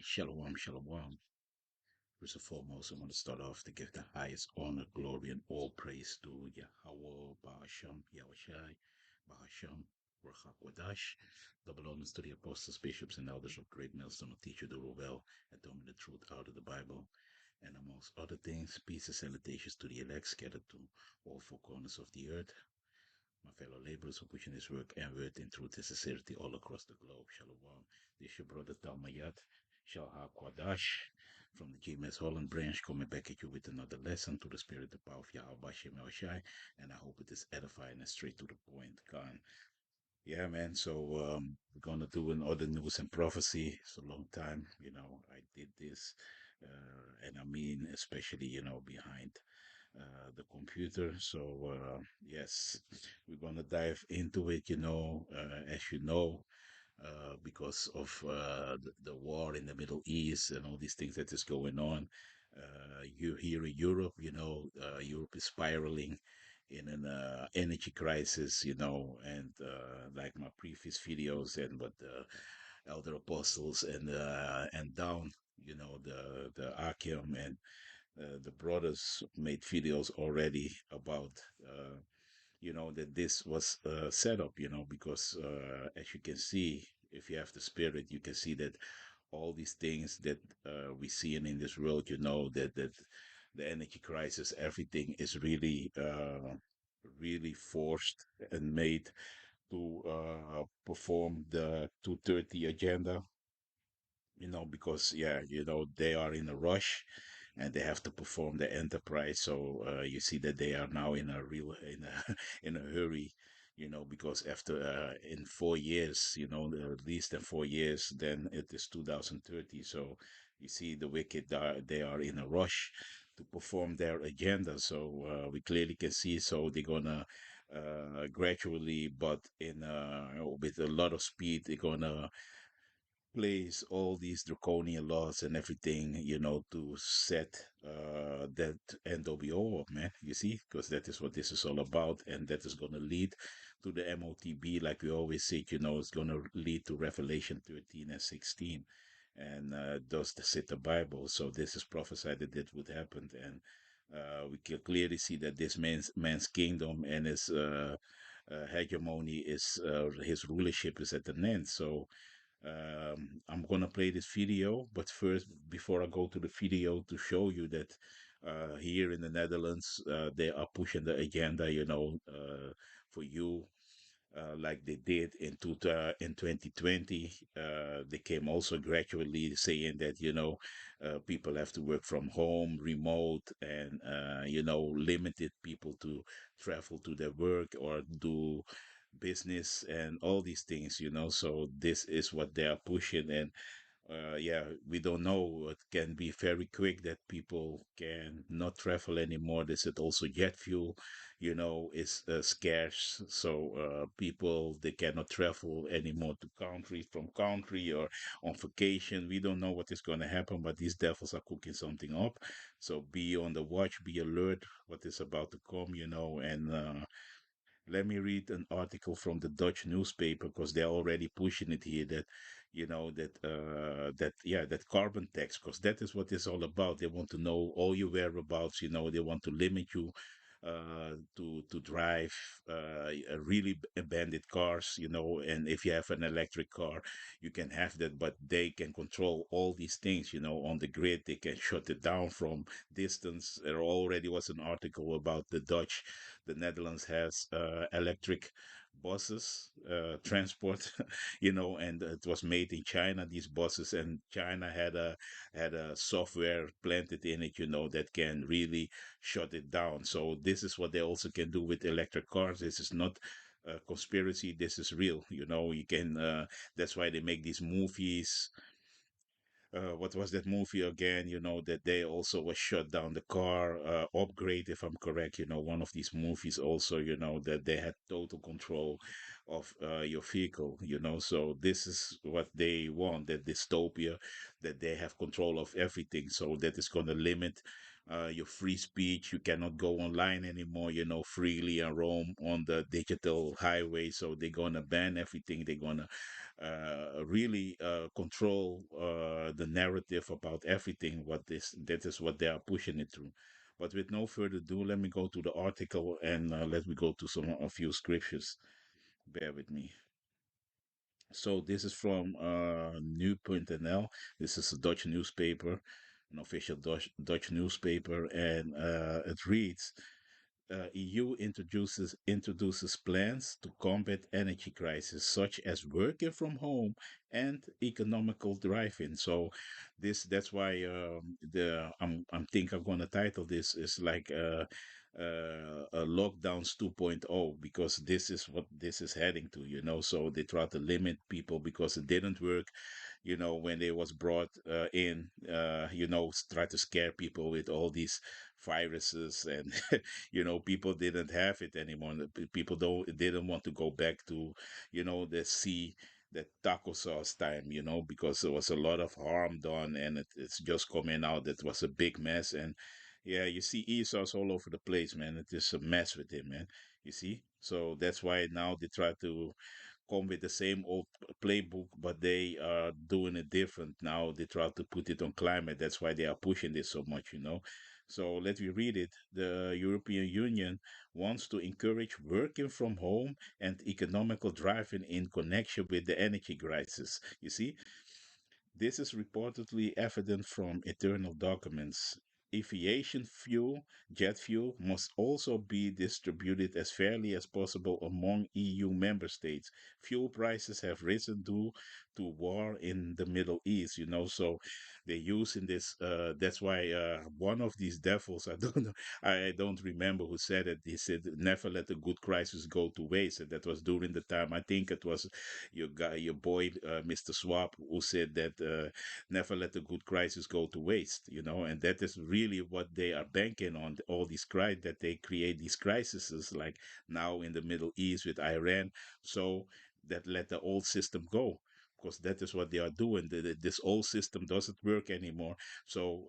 Shalom, shalom. First and foremost, I want to start off to give the highest honor, glory, and all praise to Yahweh, Bahasham, Yahushai, Bahasham, Rachakwadash. Double honors to the apostles, bishops, and elders of Great Millstone who teach you the well and tell me the truth out of the Bible. And amongst other things, peace and salutations to the elect scattered to all four corners of the earth. My fellow laborers who pushing this work and word in truth and sincerity all across the globe. Shalom. This is your brother Talmayat Shalha Kwadash from the GMS Holland branch coming back at you with another lesson to the spirit and power of Yahweh Shem Shai. And I hope it is edifying and straight to the point. Khan. Yeah, man. So we're gonna do another news and prophecy. It's a long time, I did this, and I mean, especially, behind the computer. So yes, we're gonna dive into it. As you know, because of the war in the Middle East and all these things that is going on. You here in Europe, Europe is spiraling in an energy crisis, and like my previous videos and what the elder apostles and down, the Akim and the brothers made videos already about. That this was set up, because as you can see, if you have the spirit, you can see that all these things that we see in this world, that the energy crisis, everything is really, really forced and made to perform the 230 agenda, because yeah, they are in a rush and they have to perform the enterprise. So you see that they are now in a in a hurry, because after in 4 years, at least in 4 years, then it is 2030. So you see the wicked are they are in a rush to perform their agenda. So we clearly can see. So they're gonna gradually, but in with a lot of speed, they're gonna place all these draconian laws and everything, to set that NWO up, man. You see, because that is what this is all about, and that is going to lead to the MOTB, like we always say, it's going to lead to Revelation 13 and 16. And thus the sit the Bible. So this is prophesied that it would happen, and we can clearly see that this man's kingdom and his hegemony is his rulership is at an end. So I'm gonna play this video, but first, before I go to the video, to show you that here in the Netherlands, they are pushing the agenda, for you, like they did in 2020. They came also gradually saying that, people have to work from home, remote, and, limited people to travel to their work or do business and all these things, so this is what they are pushing. And yeah, we don't know. It can be very quick that people can not travel anymore. They said also jet fuel, is scarce. So people, they cannot travel anymore to country from country or on vacation. We don't know what is going to happen, but these devils are cooking something up. So be on the watch, be alert what is about to come, and let me read an article from the Dutch newspaper because they're already pushing it here that, that carbon tax, because that is what it's all about. They want to know all your whereabouts, they want to limit you to drive really abandoned cars, and if you have an electric car, you can have that, but they can control all these things, on the grid. They can shut it down from distance. There already was an article about the Netherlands has electric buses, transport, and it was made in China, these buses, and China had a software planted in it, that can really shut it down. So this is what they also can do with electric cars. This is not a conspiracy. This is real. You can. That's why they make these movies. What was that movie again? That they also was shut down the car, upgrade, if I'm correct. One of these movies also, that they had total control of your vehicle, so this is what they want, that dystopia, that they have control of everything, so that is going to limit your free speech. You cannot go online anymore, freely and roam on the digital highway. So they're going to ban everything. They're going to really control the narrative about everything. That is what they are pushing it through. But with no further ado, let me go to the article, and let me go to a few scriptures. Bear with me. So this is from Nu.nl. This is a Dutch newspaper, an official Dutch newspaper, and it reads: EU introduces plans to combat energy crisis, such as working from home and economical driving. So, that's why I'm think I'm gonna title this is like lockdowns 2.0, because this is what this is heading to. So they try to limit people because it didn't work, when they was brought in, try to scare people with all these viruses, and people didn't have it anymore. People didn't want to go back to, the sea, the taco sauce time, because there was a lot of harm done, and it's just coming out that was a big mess. And yeah, you see Esau's all over the place, man. It is a mess with him, man. You see, so that's why now they try to come with the same old playbook, but they are doing it different now. They try to put it on climate. That's why they are pushing this so much. So let me read it. The European Union wants to encourage working from home and economical driving in connection with the energy crisis. You see, this is reportedly evident from internal documents. Aviation fuel, jet fuel, must also be distributed as fairly as possible among EU member states. Fuel prices have risen due to war in the Middle East, so they're using this. That's why one of these devils, I don't know, I don't remember who said it. He said, "Never let a good crisis go to waste." And that was during the time, I think it was your guy, your boy, Mr. Swap, who said that never let a good crisis go to waste, and that is really what they are banking on, all these that they create these crises, like now in the Middle East with Iran, so that let the old system go. Because that is what they are doing. This old system doesn't work anymore. So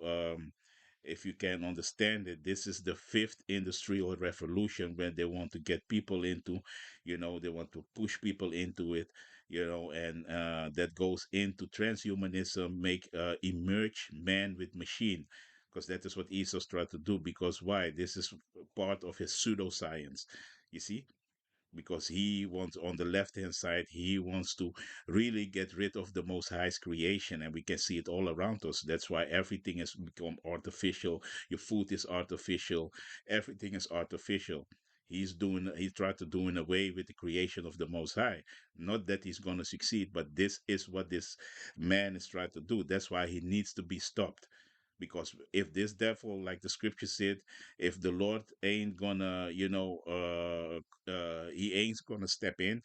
if you can understand it, this is the fifth industrial revolution, when they want to get people into, they want to push people into it, and that goes into transhumanism, make emerge man with machine, because that is what Esos tried to do. Because why? This is part of his pseudoscience, you see, because he wants, on the left hand side, he wants to really get rid of the most highest creation, and we can see it all around us. That's why everything has become artificial. Your food is artificial, everything is artificial. He tried to do away with the creation of the most high. Not that he's going to succeed, but this is what this man is trying to do. That's why he needs to be stopped. Because if this devil, like the scripture said, if the Lord ain't gonna, he ain't gonna step in,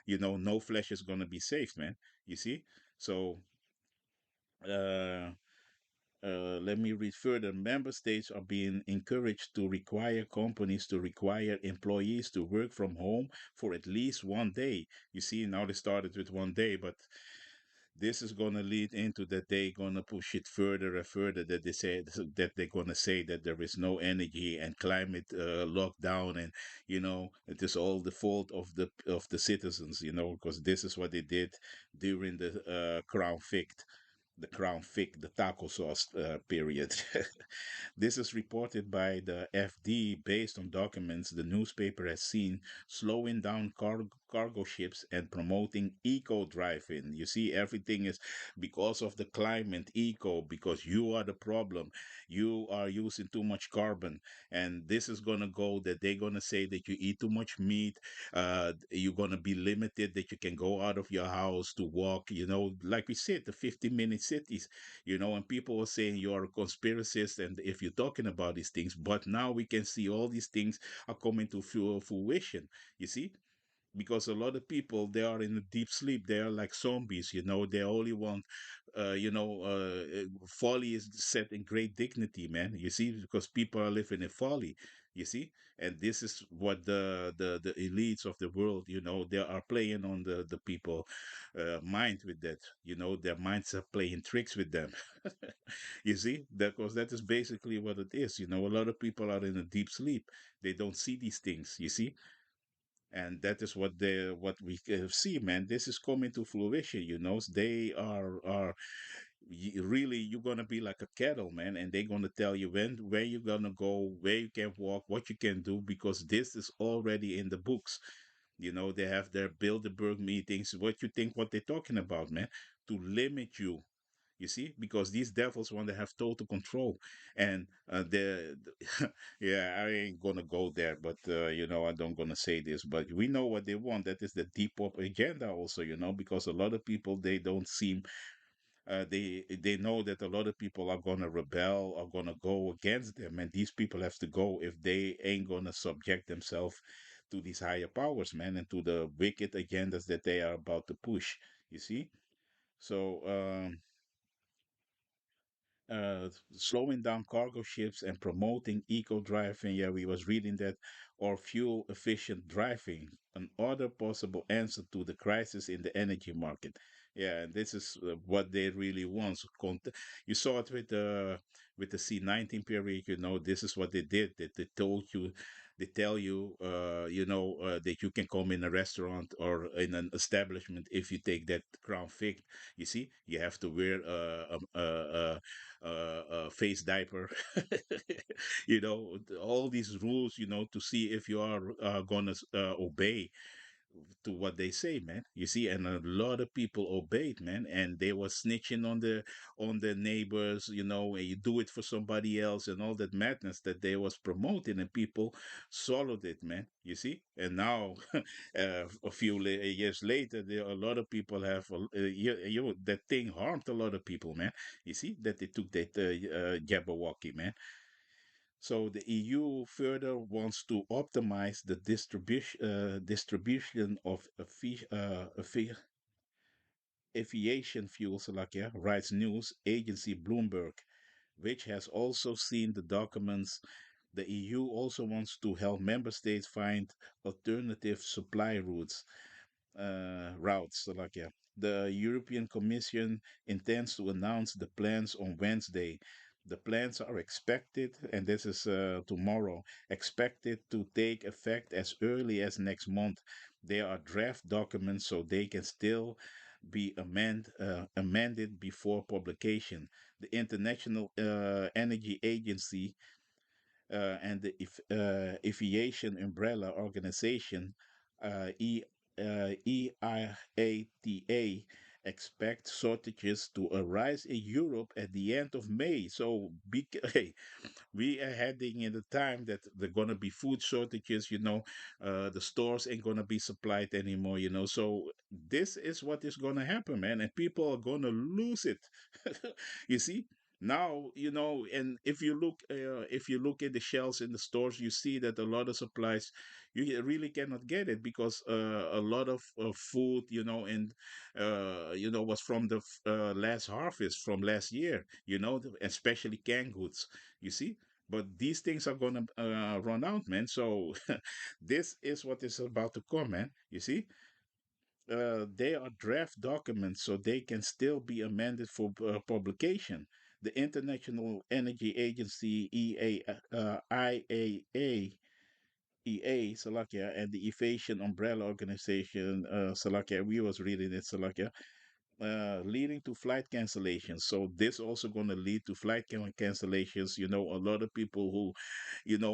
no flesh is gonna be safe, man. You see? So uh let me read further. Member states are being encouraged to require companies to require employees to work from home for at least 1 day. You see, now they started with 1 day, but this is going to lead into that they're going to push it further and further, that they say that they're going to say that there is no energy and climate lockdown, and it is all the fault of the citizens, because this is what they did during the Crown Vic, the taco sauce period. This is reported by the FD based on documents the newspaper has seen slowing down cargo ships and promoting eco driving. You see, everything is because of the climate, eco, because you are the problem. You are using too much carbon. And this is going to go that they're going to say that you eat too much meat. You're going to be limited, that you can go out of your house to walk, like we said, the 50-minute cities, and people are saying you're a conspiracist, and if you're talking about these things, but now we can see all these things are coming to fruition, you see. because a lot of people, they are in a deep sleep. They are like zombies, they only want folly is set in great dignity, man, you see, because people are living in folly, you see. And this is what the elites of the world, they are playing on the people mind with that, their minds are playing tricks with them. You see, because that is basically what it is. A lot of people are in a deep sleep. They don't see these things, you see. And that is what we see, man. This is coming to fruition. They are really, you're gonna be like a cattle, man, and they're gonna tell you where you're gonna go, where you can walk, what you can do, because this is already in the books. They have their Bilderberg meetings. What you think what they're talking about, man? To limit you, you see, because these devils want to have total control. And yeah, I ain't gonna go there, but I don't gonna say this, but we know what they want. That is the deep pop agenda also, because a lot of people, they don't seem they know that a lot of people are gonna rebel, are gonna go against them, and these people have to go if they ain't gonna subject themselves to these higher powers, man, and to the wicked agendas that they are about to push, you see. So slowing down cargo ships and promoting eco driving. Yeah, we was reading that, or fuel efficient driving, another possible answer to the crisis in the energy market. Yeah, and this is what they really want. So you saw it with the C19 period. This is what they did. That they told you, they tell you, that you can come in a restaurant or in an establishment if you take that Crown Fig. You see, you have to wear face diaper. All these rules, to see if you are gonna obey to what they say, man. You see, and a lot of people obeyed, man, and they were snitching on their neighbors, and you do it for somebody else, and all that madness that they was promoting, and people swallowed it, man. You see, and now a few years later, there a lot of people have that thing harmed a lot of people, man. You see that they took that Jabberwocky, man. So the EU further wants to optimize the distribution of aviation fuel, Slovakia, writes news agency Bloomberg, which has also seen the documents. The EU also wants to help member states find alternative supply routes. Slovakia. The European Commission intends to announce the plans on Wednesday. The plans are expected, and this is tomorrow, expected to take effect as early as next month. They are draft documents, so they can still be amended before publication. The International Energy Agency and the Aviation Umbrella Organization, EIATA, expect shortages to arise in Europe at the end of May. So, hey, we are heading in the time that there are gonna be food shortages. The stores ain't gonna be supplied anymore. So this is what is gonna happen, man, and people are gonna lose it. You see. Now, and if you look at the shelves in the stores, you see that a lot of supplies you really cannot get it, because a lot of food, and was from the last harvest from last year, especially canned goods, you see. But these things are gonna run out, man. So this is what is about to come, man. You see, they are draft documents, so they can still be amended for publication. The International Energy Agency, IAEA, Slovakia, and the Aviation Umbrella Organization, Slovakia. We was reading it, Slovakia, leading to flight cancellations. So this also going to lead to flight cancellations. A lot of people who,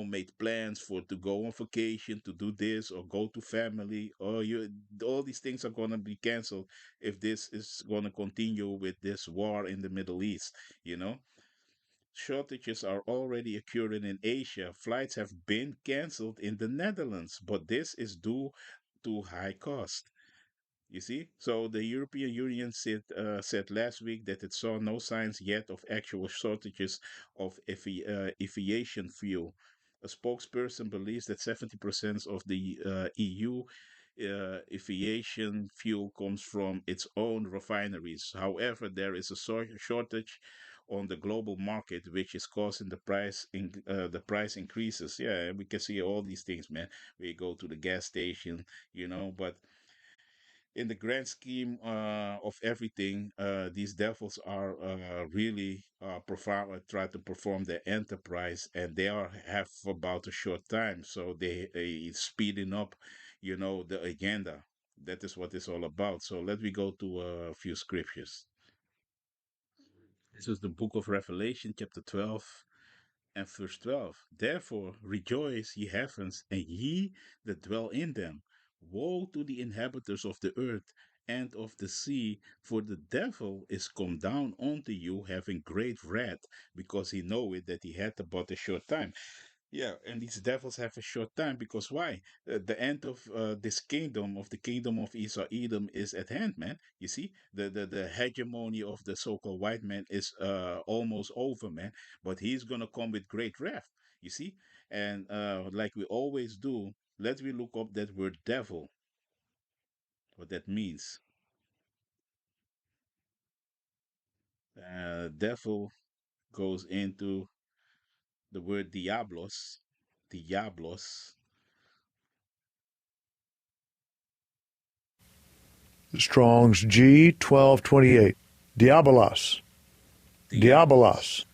made plans for to go on vacation, to do this or go to family, or all these things are going to be canceled if this is going to continue with this war in the Middle East. Shortages are already occurring in Asia. Flights have been canceled in the Netherlands, but this is due to high cost. You see, so the European Union said last week that it saw no signs yet of actual shortages of aviation fuel. A spokesperson believes that 70% of the EU aviation fuel comes from its own refineries. However, there is a shortage on the global market, which is causing the price increases. Yeah, we can see all these things, man. We go to the gas station, but in the grand scheme of everything, these devils are really try to perform their enterprise, and they are have about a short time, so they speeding up, the agenda. That is what it's all about. So let me go to a few scriptures. This is the book of Revelation, chapter 12 and verse 12. Therefore rejoice, ye heavens, and ye that dwell in them. Woe to the inhabitants of the earth and of the sea, for the devil is come down unto you, having great wrath, because he knoweth that he hath but a short time. Yeah, and these devils have a short time, because why? The end of this kingdom, of the kingdom of Esau Edom, is at hand, man. You see, the hegemony of the so-called white man is almost over, man. But he's gonna come with great wrath. You see, and like we always do, let me look up that word devil, what that means. Devil goes into the word diablos, diablos, Strong's G 1228. Diabolos. diablos. Diabolos.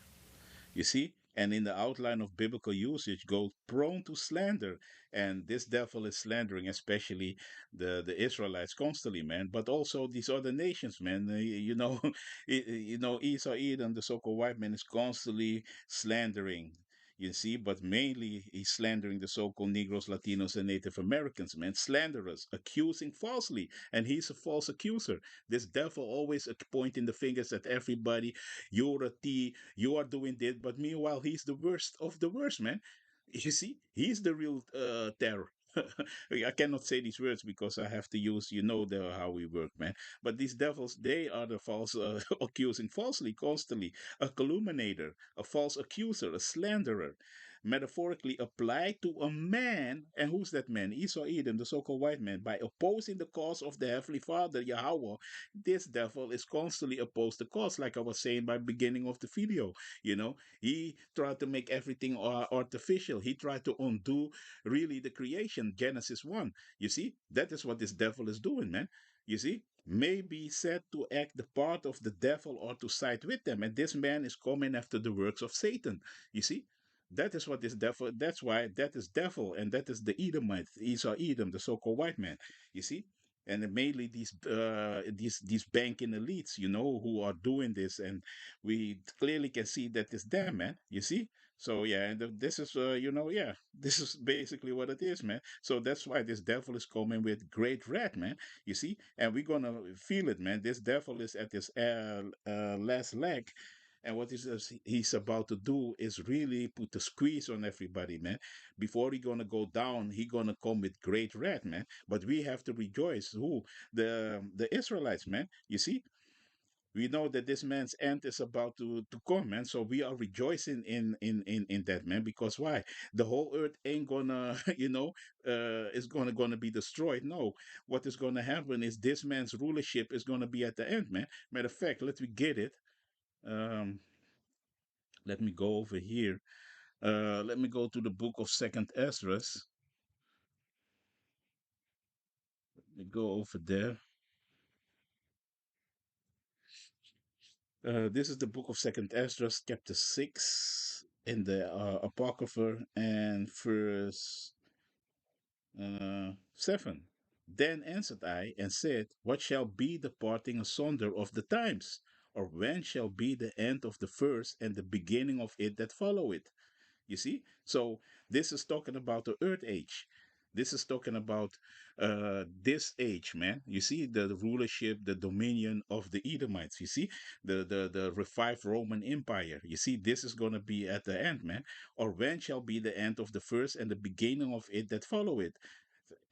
You see, and in the outline of biblical usage, go prone to slander, and this devil is slandering, especially the Israelites constantly, man. But also these other nations, man. Esau, Edom, the so-called white man, is constantly slandering. You see, but mainly he's slandering the so-called Negroes, Latinos, and Native Americans, man. Slanderers, accusing falsely, and he's a false accuser. This devil always pointing the fingers at everybody. You're a thief, you are doing this, but meanwhile he's the worst of the worst, man. You see, he's the real terror. I cannot say these words because I have to use, how we work, man. But these devils, they are the false, accusing falsely, constantly, a calumniator, a false accuser, a slanderer, metaphorically applied to a man. And who's that man? Esau Edom, the so-called white man. By opposing the cause of the Heavenly Father, Yahweh, this devil is constantly opposed to cause, like I was saying by beginning of the video. He tried to make everything artificial. He tried to undo really the creation, Genesis 1. You see, that is what this devil is doing, man. You see, may be said to act the part of the devil or to side with them. And this man is coming after the works of Satan. You see, that is what this devil, that's why that is devil, and that is the Edomite, Esau Edom, the so-called white man. You see? And mainly these banking elites, who are doing this, and we clearly can see that it's them, man. You see? So yeah, and this is yeah, this is basically what it is, man. So that's why this devil is coming with great wrath, man. You see, and we're gonna feel it, man. This devil is at his last leg, and what he's about to do is really put the squeeze on everybody, man. Before he gonna go down, he gonna come with great wrath, man. But we have to rejoice. Who? The Israelites, man. You see, we know that this man's end is about to come, man. So we are rejoicing in that, man. Because why? The whole earth ain't gonna is gonna be destroyed. No, what is gonna happen is this man's rulership is gonna be at the end, man. Matter of fact, let me get it. um let me go over here. Let me go to the book of Second Esdras. Let me go over there. This is the book of Second Esdras, chapter 6, in the Apocrypha, and verse 7. Then answered I and said, what shall be the parting asunder of the times? Or when shall be the end of the first and the beginning of it that follow it? You see? So this is talking about the earth age. This is talking about this age, man. You see the rulership, the dominion of the Edomites. You see the revived Roman Empire. You see this is going to be at the end, man. Or when shall be the end of the first and the beginning of it that follow it?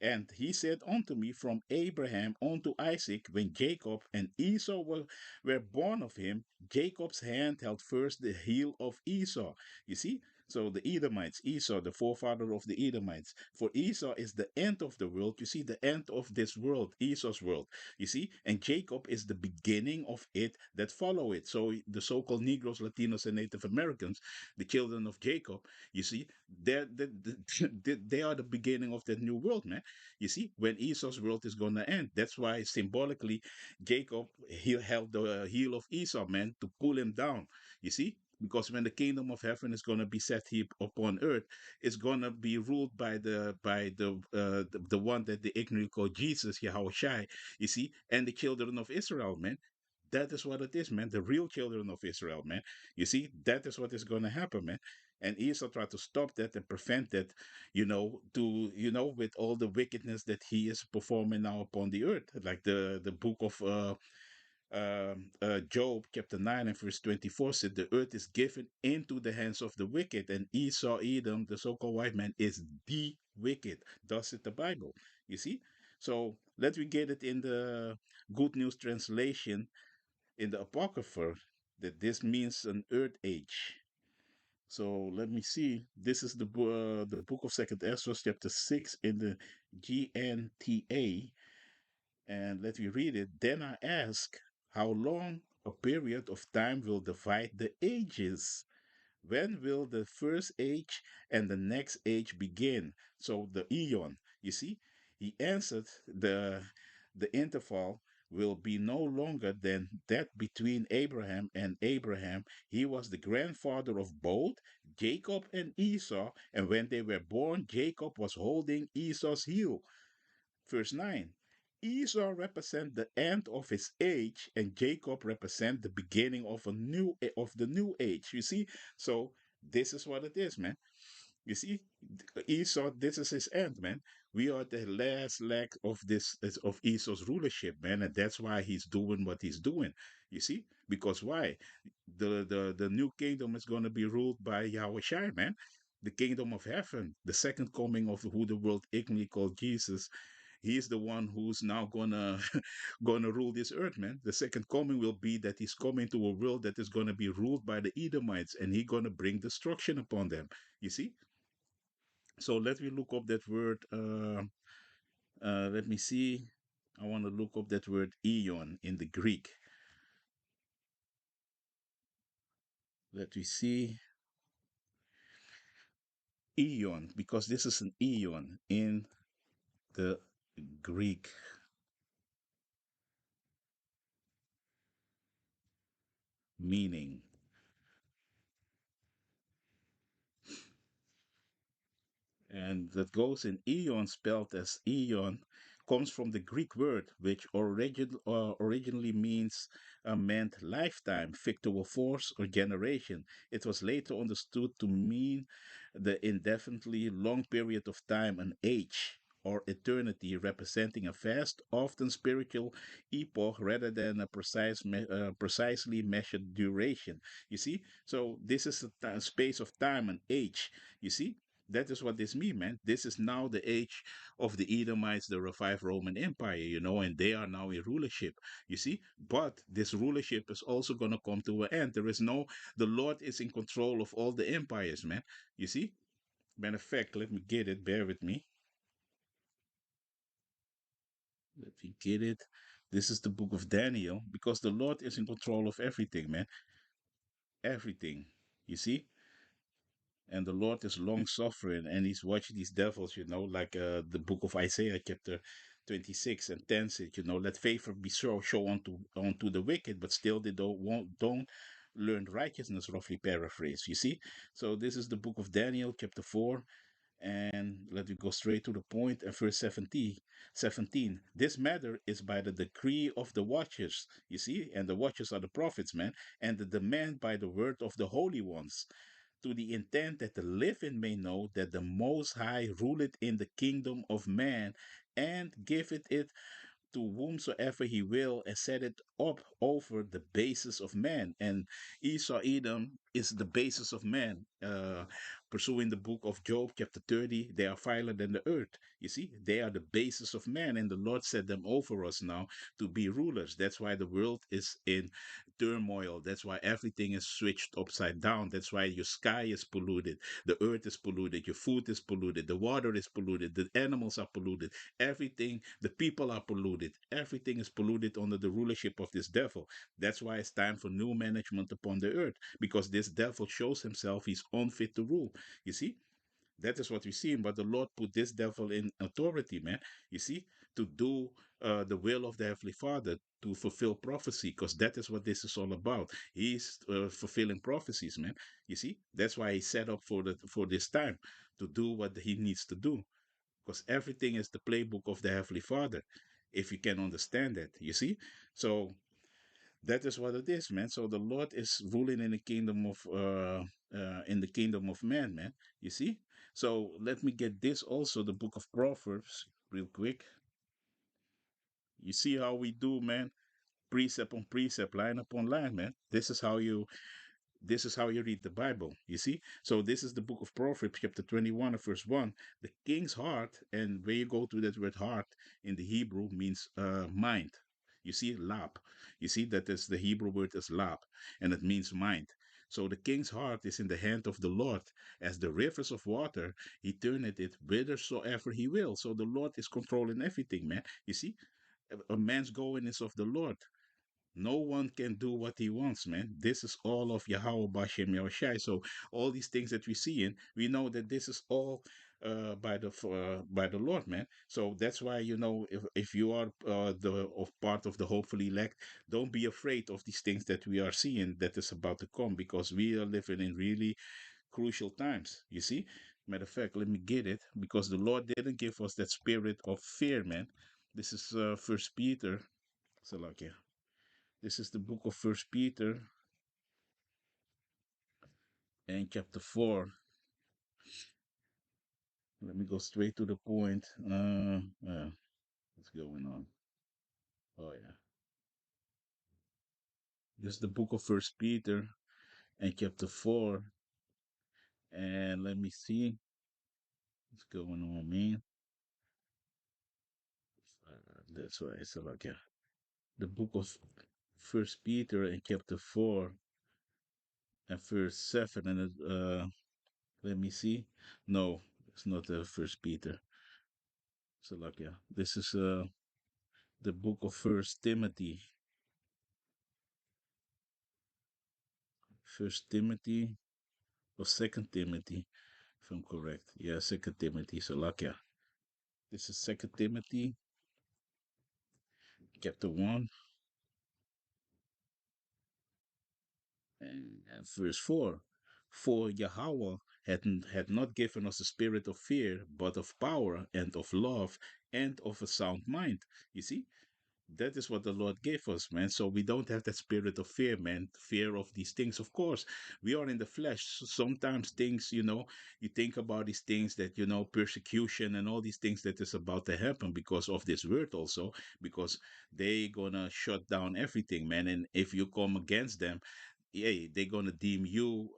And he said unto me, from Abraham unto Isaac, when Jacob and Esau were born of him, Jacob's hand held first the heel of Esau. You see? So the Edomites, Esau, the forefather of the Edomites. For Esau is the end of the world. You see, the end of this world, Esau's world. You see, and Jacob is the beginning of it that follow it. So the so-called Negroes, Latinos, and Native Americans, the children of Jacob, you see, they are the beginning of that new world, man. You see, when Esau's world is going to end, that's why symbolically Jacob he held the heel of Esau, man, to pull him down. You see, because when the kingdom of heaven is going to be set here upon earth, it's going to be ruled by the one that they ignorantly call Jesus, Yahweh. You see, and the children of Israel, man. That is what it is, man. The real children of Israel, man. You see, that is what is going to happen, man. And Esau tried to stop that and prevent that, with all the wickedness that he is performing now upon the earth. Like the book of Job chapter 9 and verse 24 said, the earth is given into the hands of the wicked, and Esau, Edom, the so-called white man, is the wicked. Thus it the Bible. You see? So let me get it in the Good News Translation in the Apocrypha that this means an earth age. So let me see. This is the book of Second Ezra, chapter 6 in the GNTA. And let me read it. Then I ask, how long a period of time will divide the ages? When will the first age and the next age begin? So the eon, you see, he answered, the interval will be no longer than that between Abraham and Abraham. He was the grandfather of both Jacob and Esau, and when they were born, Jacob was holding Esau's heel. Verse 9. Esau represents the end of his age, and Jacob represents the beginning of the new age. You see, so this is what it is, man. You see, Esau, this is his end, man. We are the last leg of of Esau's rulership, man, and that's why he's doing what he's doing. You see, because why? The new kingdom is going to be ruled by Yahweh Shai, man. The kingdom of heaven, the second coming of who the world ignorantly called Jesus. He's the one who's now gonna gonna rule this earth, man. The second coming will be that he's coming to a world that is gonna be ruled by the Edomites, and he's gonna bring destruction upon them. You see. So let me look up that word. Let me see. I want to look up that word eon in the Greek. Let me see. Eon, because this is an eon in the Greek meaning. And that goes in eon, spelled as eon, comes from the Greek word, which originally meant lifetime, fictional force, or generation. It was later understood to mean the indefinitely long period of time, an age or eternity, representing a vast, often spiritual epoch rather than a precisely measured duration. You see, so this is a space of time, an age. You see, that is what this means, man. This is now the age of the Edomites, the revived Roman Empire, and they are now in rulership, you see. But this rulership is also going to come to an end. The Lord is in control of all the empires, man. You see? Matter of fact, let me get it. Bear with me. Let me get it. This is the book of Daniel, because the Lord is in control of everything, man. Everything. You see? And the Lord is long suffering, and he's watching these devils, like the book of Isaiah, chapter 26 and 10 said, let favor be show unto the wicked, but still they don't learn righteousness, roughly paraphrase. You see? So this is the book of Daniel, chapter 4, and let me go straight to the point at verse 17. This matter is by the decree of the watchers, you see, and the watchers are the prophets, man, and the demand by the word of the holy ones, to the intent that the living may know that the Most High ruleth in the kingdom of man, and giveth it to whomsoever he will, and set it up over the basis of man. And Esau Edom is the basis of man. pursuing the book of Job, chapter 30, they are viler than the earth. You see, they are the basis of man, and the Lord set them over us now to be rulers. That's why the world is in turmoil. That's why everything is switched upside down. That's why your sky is polluted, the earth is polluted, your food is polluted, the water is polluted, the animals are polluted, everything, the people are polluted. Everything is polluted under the rulership of this devil. That's why it's time for new management upon the earth, because this devil shows himself he's unfit to rule. You see, that is what we see. But the Lord put this devil in authority, man. You see, to do the will of the Heavenly Father, to fulfill prophecy, because that is what this is all about. He's fulfilling prophecies, man. You see, that's why he's set up for this time to do what he needs to do, because everything is the playbook of the Heavenly Father. If you can understand that, you see. So that is what it is, man. So the Lord is ruling in the kingdom of man, man. You see. So let me get this also, the book of Proverbs, real quick. You see how we do, man. Precept on precept, line upon line, man. This is how you read the Bible, you see. So this is the book of Proverbs, chapter 21, verse 1. The king's heart, and when you go to that word heart in the Hebrew, means mind. You see, lab. You see, that is the Hebrew word is lab, and it means mind. So the king's heart is in the hand of the Lord. As the rivers of water, he turneth it whithersoever he will. So the Lord is controlling everything, man. You see, a man's going is of the Lord. No one can do what he wants, man. This is all of Yahweh Bashem Yahushai. So all these things that we see in, we know that this is all by the Lord, man. So that's why, if you are the of part of the hopefully elect, don't be afraid of these things that we are seeing that is about to come, because we are living in really crucial times. You see, matter of fact, let me get it, because the Lord didn't give us that spirit of fear, man. This is First Peter. So like, yeah. This is the book of First Peter and chapter 4. Let me go straight to the point. What's going on? Oh yeah, this is the book of First Peter and chapter 4. And let me see what's going on, man. That's why it's like the book of First Peter and chapter 4 and verse 7. And let me see. No, it's not First Peter. So like, yeah, this is the book of First Timothy. First Timothy or Second Timothy, if I'm correct. Yeah, Second Timothy. So like, yeah, this is Second Timothy, chapter 1, and verse 4. For Yahweh had not given us a spirit of fear, but of power and of love and of a sound mind. You see, that is what the Lord gave us, man. So we don't have that spirit of fear, man. Fear of these things. Of course, we are in the flesh. So sometimes things, you think about these things that, persecution and all these things that is about to happen because of this word also, because they gonna shut down everything, man. And if you come against them, yeah, they're gonna deem you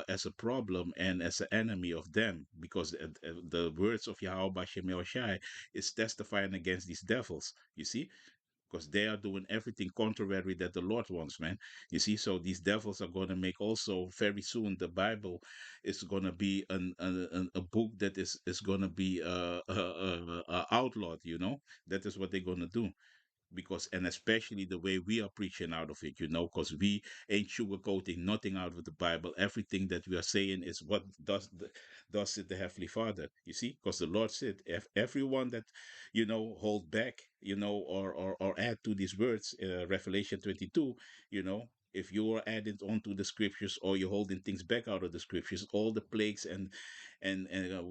as a problem and as an enemy of them, because the words of Yahweh Bashem Yahushai is testifying against these devils. You see, because they are doing everything contrary that the Lord wants, man. You see, so these devils are going to make also very soon the Bible is going to be a book that is going to be outlawed. That is what they're going to do, because and especially the way we are preaching out of it, because we ain't sugarcoating nothing out of the Bible. Everything that we are saying is what does it the Heavenly Father. You see, because the Lord said, if everyone that hold back, or add to these words, Revelation 22, if you are adding on to the scriptures, or you're holding things back out of the scriptures, all the plagues and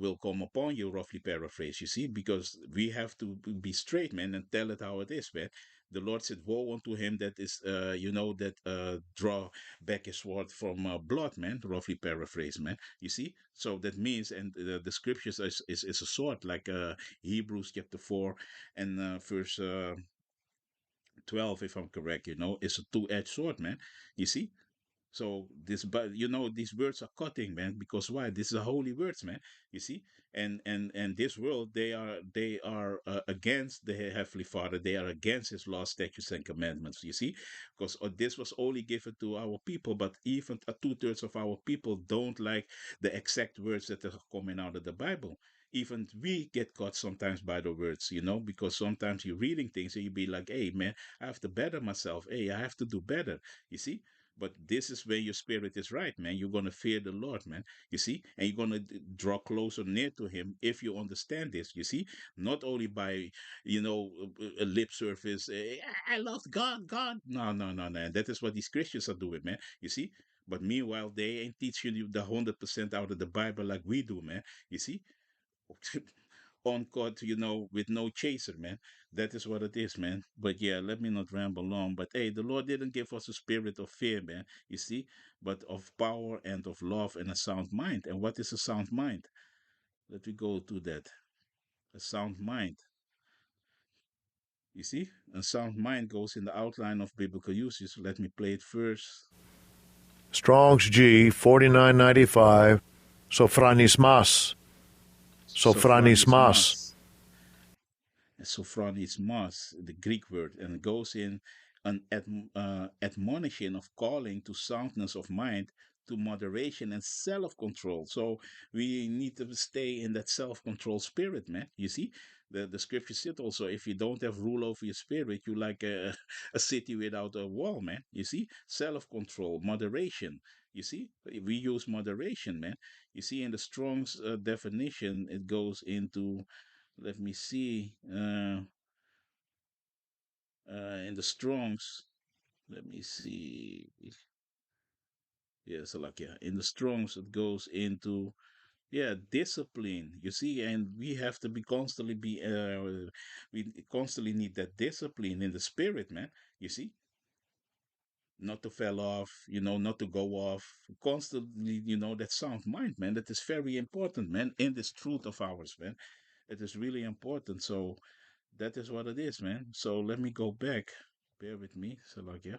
will come upon you, roughly paraphrase. You see, because we have to be straight, man, and tell it how it is, man. The Lord said, woe unto him that is that draw back his sword from blood, man, roughly paraphrase, man. You see, so that means, and the scriptures is a sword, like Hebrews chapter 4 and verse 12, if I'm correct. It's a two-edged sword, man. You see, So this, but these words are cutting, man, because why? This is a holy words, man. You see, and this world, they are against the Heavenly Father. They are against His laws, statutes, and commandments. You see, because this was only given to our people, but even 2/3 of our people don't like the exact words that are coming out of the Bible. Even we get caught sometimes by the words, because sometimes you're reading things and you be like, hey, man, I have to better myself. Hey, I have to do better. You see? But this is where your spirit is right, man. You're going to fear the Lord, man. You see? And you're going to draw closer near to Him if you understand this. You see? Not only by, a lip service. I love God, God. No, no, no, no. That is what these Christians are doing, man. You see? But meanwhile, they ain't teaching you the 100% out of the Bible like we do, man. You see? On court, with no chaser, man. That is what it is, man. But yeah, let me not ramble on. But hey, the Lord didn't give us a spirit of fear, man. You see, but of power and of love and a sound mind. And what is a sound mind? Let me go to that. A sound mind. You see, a sound mind goes in the outline of biblical uses. Let me play it first. Strong's G 4995. Sophronismas. Sophronismas. Sophronismas, the Greek word, and it goes in an admonition of calling to soundness of mind, to moderation and self-control. So we need to stay in that self-control spirit, man. You see, the scripture said also, if you don't have rule over your spirit, you like a city without a wall, man. You see, self-control, moderation. You see, we use moderation, man. You see, in the Strong's definition, it goes into, let me see, in the Strongs, let me see. Yeah, so like, yeah, in the Strongs, it goes into, yeah, discipline. You see, and we have to be constantly we constantly need that discipline in the spirit, man. You see, not to fall off, not to go off constantly, that sound mind, man. That is very important, man, in this truth of ours, man. It is really important. So that is what it is, man. So let me go back. Bear with me. So like, yeah.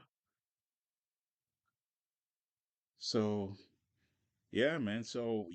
So yeah, man. So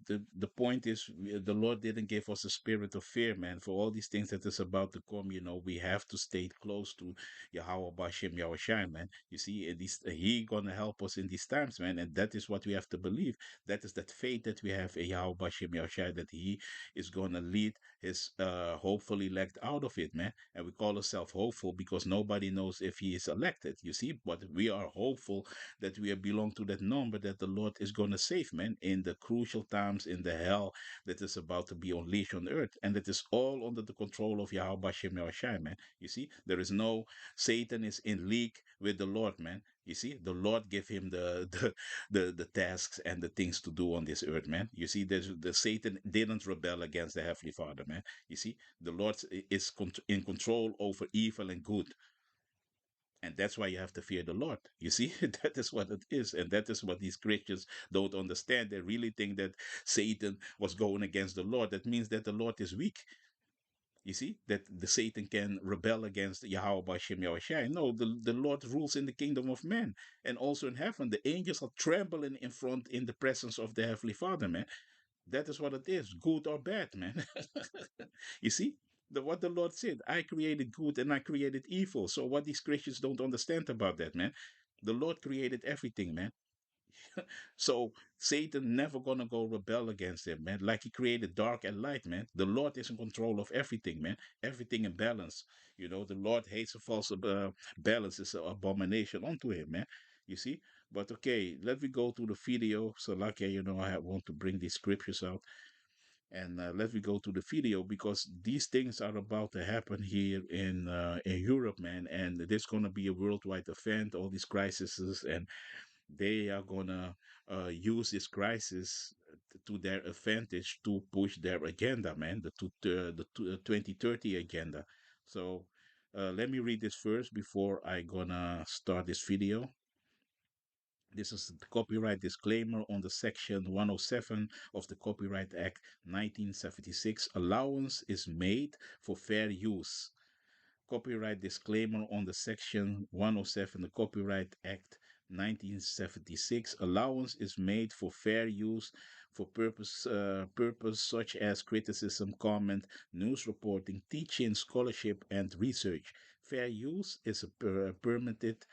the point is, the Lord didn't give us a spirit of fear, man. For all these things that is about to come, we have to stay close to Yahweh Bashem Yahushai, man. You see, He gonna help us in these times, man, and that is what we have to believe. That is that faith that we have in Yahweh Bashem Yahushai, that He is gonna lead His hopeful elect out of it, man. And we call ourselves hopeful because nobody knows if He is elected. You see, but we are hopeful that we belong to that number that the Lord is going to save, man, in the crucial times, in the hell that is about to be unleashed on earth. And that is all under the control of Yahweh Shem Yahushai, man. You see, there is no, Satan is in league with the Lord, man. You see, the Lord gave him the tasks and the things to do on this earth, man. You see, the Satan didn't rebel against the Heavenly Father, man. You see, the Lord is in control over evil and good, and that's why you have to fear the Lord. You see, that is what it is. And that is what these Christians don't understand. They really think that Satan was going against the Lord. That means that the Lord is weak. You see, that the Satan can rebel against Yahweh by Shem Yahushai. No, the Lord rules in the kingdom of men and also in heaven. The angels are trembling in front in the presence of the Heavenly Father, man. That is what it is, good or bad, man. You see, what the Lord said, I created good and I created evil. So what these Christians don't understand about that, man, the Lord created everything, man. So Satan never gonna go rebel against him, man. Like he created dark and light, man. The Lord is in control of everything, man. Everything in balance. The Lord hates a false balance. Is an abomination unto him, man. You see. But okay, let me go to the video. So like, I want to bring these scriptures out. And let me go to the video because these things are about to happen here in Europe, man. And there's gonna be a worldwide event. All these crises, and they are gonna use this crisis to their advantage to push their agenda, man. The 2030 agenda. So let me read this first before I gonna start this video. This is the copyright disclaimer on the section 107 of the Copyright Act 1976. Allowance is made for fair use. Copyright disclaimer on the section 107 the Copyright Act 1976, allowance is made for fair use for purpose such as criticism, comment, news reporting, teaching, scholarship, and research. Fair use is a permitted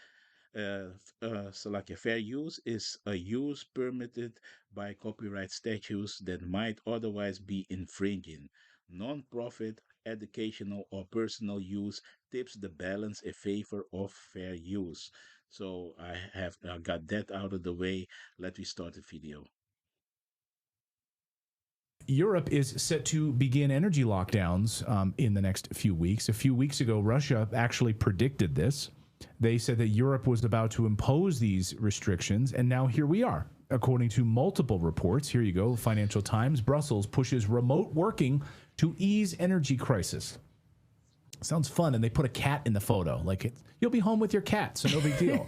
so like a fair use is a use permitted by copyright statutes that might otherwise be infringing. Non-profit, educational, or personal use tips the balance in favor of fair use. So I have got that out of the way. Let me start the video. Europe is set to begin energy lockdowns in the next few weeks. A few weeks ago, Russia actually predicted this. They said that Europe was about to impose these restrictions, and now here we are. According to multiple reports, here you go, Financial Times, Brussels pushes remote working to ease energy crisis. Sounds fun, and they put a cat in the photo. Like, you'll be home with your cat, so no big deal.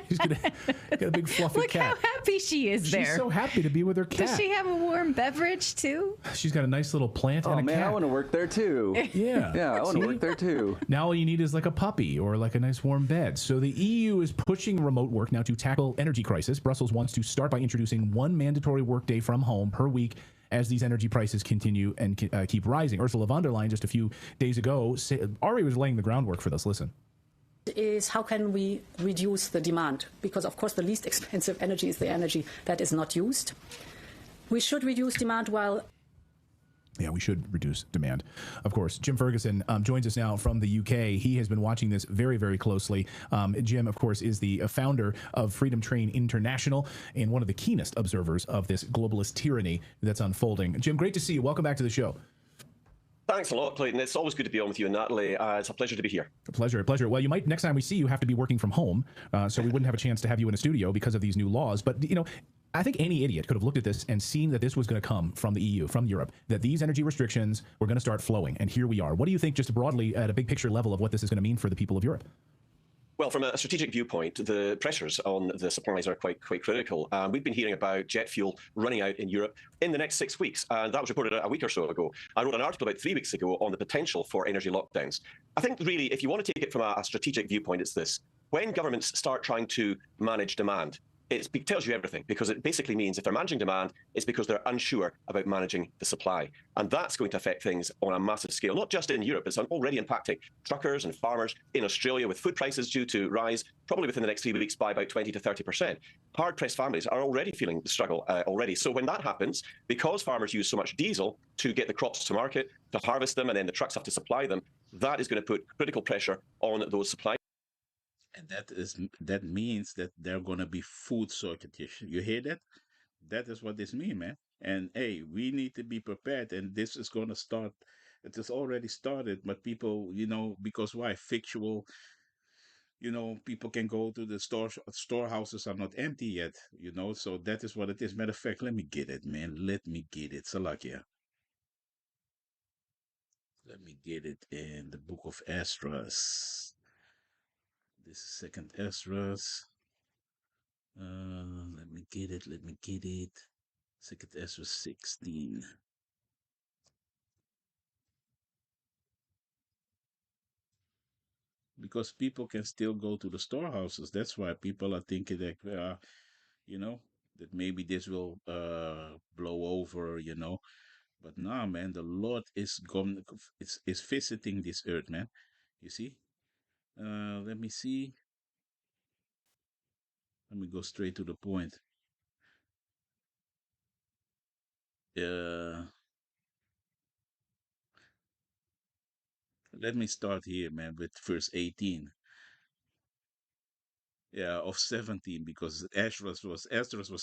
She's got a big fluffy Look cat. how happy she is there. She's so happy to be with her cat. Does she have a warm beverage too? She's got a nice little plant and a man, cat. I want to work there too. Yeah. Yeah, I want to See? work there too. Now all you need is like a puppy or like a nice warm bed. So the EU is pushing remote work now to tackle energy crisis. Brussels wants to start by introducing one mandatory workday from home per week as these energy prices continue and keep rising. Ursula von der Leyen just a few days ago already was laying the groundwork for this. Listen. Is how can we reduce the demand? Because, of course, the least expensive energy is the energy that is not used. We should reduce demand while... Yeah, we should reduce demand. Of course, Jim Ferguson joins us now from the UK. He has been watching this very, very closely. Jim, of course, is the founder of Freedom Train International and one of the keenest observers of this globalist tyranny that's unfolding. Jim, great to see you. Welcome back to the show. Thanks a lot, Clayton. It's always good to be on with you and Natalie. It's a pleasure to be here. A pleasure. Well, you might, next time we see you, have to be working from home, so we wouldn't have a chance to have you in a studio because of these new laws. But, you know, I think any idiot could have looked at this and seen that this was going to come from the EU, from Europe, that these energy restrictions were going to start flowing. And here we are. What do you think, just broadly, at a big picture level, of what this is going to mean for the people of Europe? Well, from a strategic viewpoint, the pressures on the supplies are quite critical. We've been hearing about jet fuel running out in Europe in the next 6 weeks, and that was reported a week or so ago. I wrote an article about 3 weeks ago on the potential for energy lockdowns. I think really, if you want to take it from a strategic viewpoint, it's this. When governments start trying to manage demand, it tells you everything, because it basically means if they're managing demand, it's because they're unsure about managing the supply. And that's going to affect things on a massive scale, not just in Europe. It's already impacting truckers and farmers in Australia, with food prices due to rise probably within the next 3 weeks by about 20 to 30%. Hard-pressed families are already feeling the struggle already. So when that happens, because farmers use so much diesel to get the crops to market, to harvest them, and then the trucks have to supply them, that is going to put critical pressure on those supply. And that means that there are gonna be food shortages. You hear that? That is what this means, man. And hey, we need to be prepared. And this is gonna start. It has already started, but people, because why? Fictional. People can go to the storehouses are not empty yet. So that is what it is. Matter of fact, let me get it, man. Let me get it. Salakia. Let me get it in the book of Esdras. This is second Esdras. Let me get it. Second Esdras 16. Because people can still go to the storehouses. That's why people are thinking that, that maybe this will blow over, But nah, man, the Lord is visiting this earth, man. You see? Let me see. Let me go straight to the point. Let me start here, man, with verse 18. Yeah, of 17, because Esdras was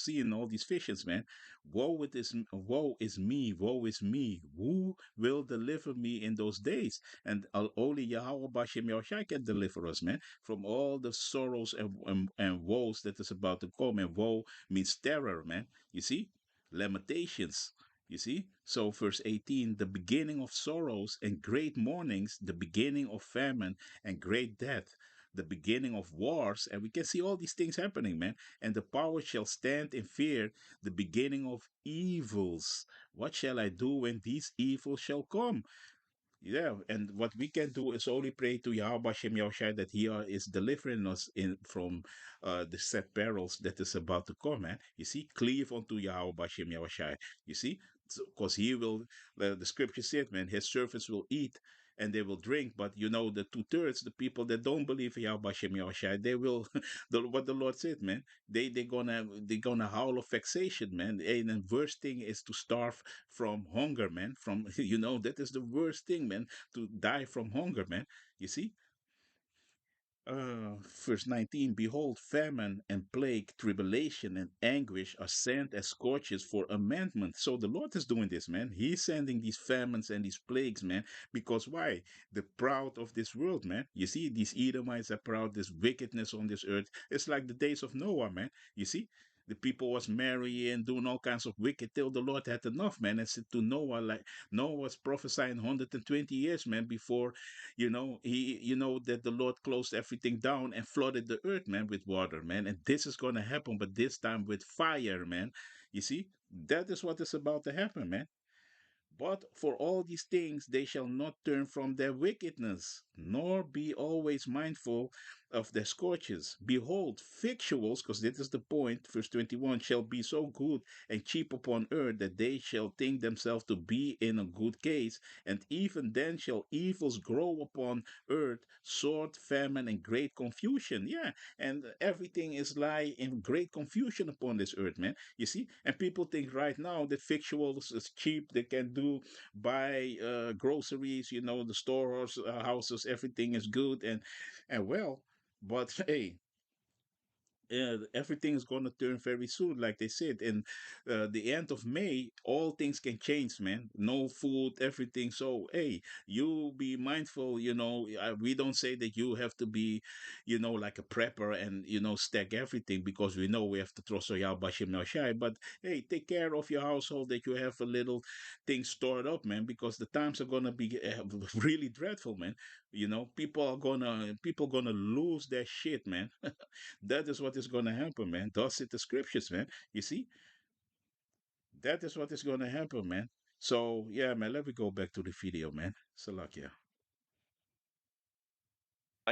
seeing all these visions, man. Woe is me, woe is me. Who will deliver me in those days? And only Yahweh Bashem Yahushai can deliver us, man, from all the sorrows and woes that is about to come. And woe means terror, man. You see? Lamentations. You see? So verse 18, the beginning of sorrows and great mournings, the beginning of famine and great death, the beginning of wars, and we can see all these things happening, man. And the power shall stand in fear, the beginning of evils. What shall I do when these evils shall come? Yeah, and what we can do is only pray to Yahweh Shem Yahushai that He is delivering us in from the set perils that is about to come. Man, you see, cleave unto Yahweh Shem Yahushai. You see, because He will. The scripture said, man, His servants will eat and they will drink. But you know, the 2/3, the people that don't believe in Yahweh Shem Yahushai, they will. What the Lord said, man, they gonna howl of vexation, man. And the worst thing is to starve from hunger, man. From that is the worst thing, man, to die from hunger, man. You see, verse 19, behold, famine and plague, tribulation and anguish are sent as scorches for amendment. So the Lord is doing this, man. He's sending these famines and these plagues, man, because why? The proud of this world, man. You see, these Edomites are proud, this wickedness on this earth. It's like the days of Noah, man. You see, the people was marrying, doing all kinds of wicked till the Lord had enough, man, and said to Noah, like Noah was prophesying 120 years, man, before that the Lord closed everything down and flooded the earth, man, with water, man. And this is going to happen, but this time with fire, man. You see, that is what is about to happen, man. But for all these things they shall not turn from their wickedness, nor be always mindful of their scorches. Behold, victuals, because this is the point, verse 21, shall be so good and cheap upon earth that they shall think themselves to be in a good case, and even then shall evils grow upon earth, sword, famine, and great confusion. Yeah, and everything is lie in great confusion upon this earth, man. You see, and people think right now that victuals is cheap. They can buy groceries. The stores, houses, everything is good and well. But hey, everything is going to turn very soon, like they said. In the end of May, all things can change, man. No food, everything. So, hey, you be mindful. We don't say that you have to be, like a prepper and stack everything, because we know we have to trust Yahweh Bashim Noshai. But hey, take care of your household, that you have a little thing stored up, man, because the times are gonna be really dreadful, man. People gonna lose their shit, man. That is what is going to happen, man. Thus it the scriptures, man. You see, that is what is going to happen, man. So yeah, man. Let me go back to the video, man. Salakia.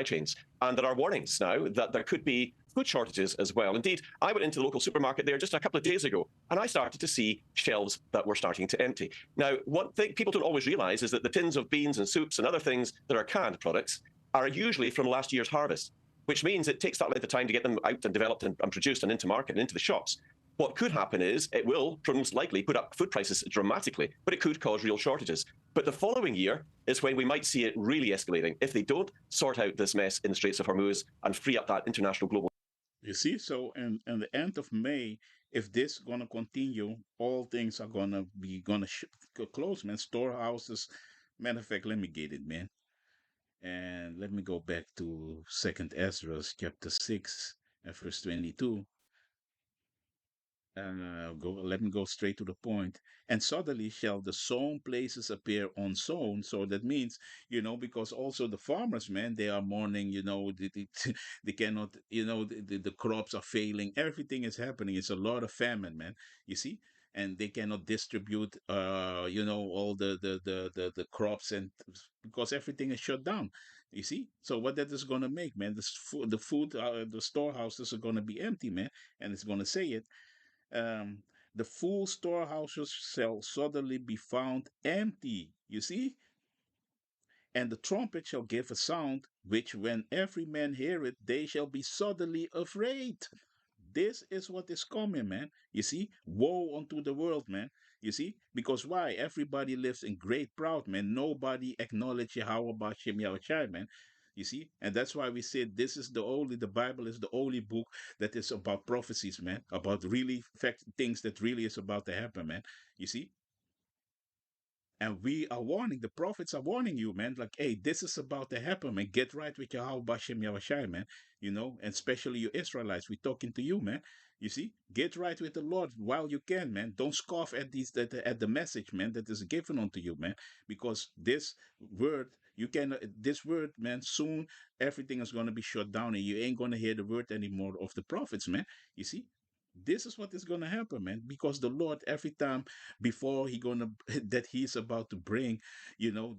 Chains. And there are warnings now that there could be food shortages as well. Indeed, I went into the local supermarket there just a couple of days ago, and I started to see shelves that were starting to empty. Now, one thing people don't always realize is that the tins of beans and soups and other things that are canned products are usually from last year's harvest, which means it takes that length of time to get them out and developed and produced and into market and into the shops. What could happen is it will most likely put up food prices dramatically, but it could cause real shortages. But the following year is when we might see it really escalating if they don't sort out this mess in the Straits of Hormuz and free up that international global. You see, so in the end of May, if this gonna continue, all things are gonna close, man. Storehouses. Matter of fact, let me get it, man. And let me go back to Second Ezra, chapter 6, and verse 22. Let me go straight to the point. And suddenly shall the sown places appear unsown. So that means, because also the farmers, man, they are mourning, they cannot, the crops are failing. Everything is happening. It's a lot of famine, man. You see? And they cannot distribute, all the crops, and because everything is shut down. You see? So what that is going to make, man, the food, the storehouses are going to be empty, man. And it's going to say it. The full storehouses shall suddenly be found empty. You see? And the trumpet shall give a sound, which when every man hear it, they shall be suddenly afraid. This is what is coming, man. You see? Woe unto the world, man. You see? Because why? Everybody lives in great proud, man. Nobody acknowledge Yahweh Bashim Yahushai, man. You see? And that's why we said the Bible is the only book that is about prophecies, man. About really things that really is about to happen, man. You see? And we are warning, the prophets are warning you, man. Like, hey, this is about to happen, man. Get right with Yahweh Bashim Yahushai, man. And especially you Israelites, we're talking to you, man. You see, get right with the Lord while you can, man. Don't scoff at the message, man, that is given unto you, man. Because this word, man, soon everything is going to be shut down, and you ain't going to hear the word anymore of the prophets, man. You see? This is what is going to happen, man, because the Lord, every time before that he's about to bring,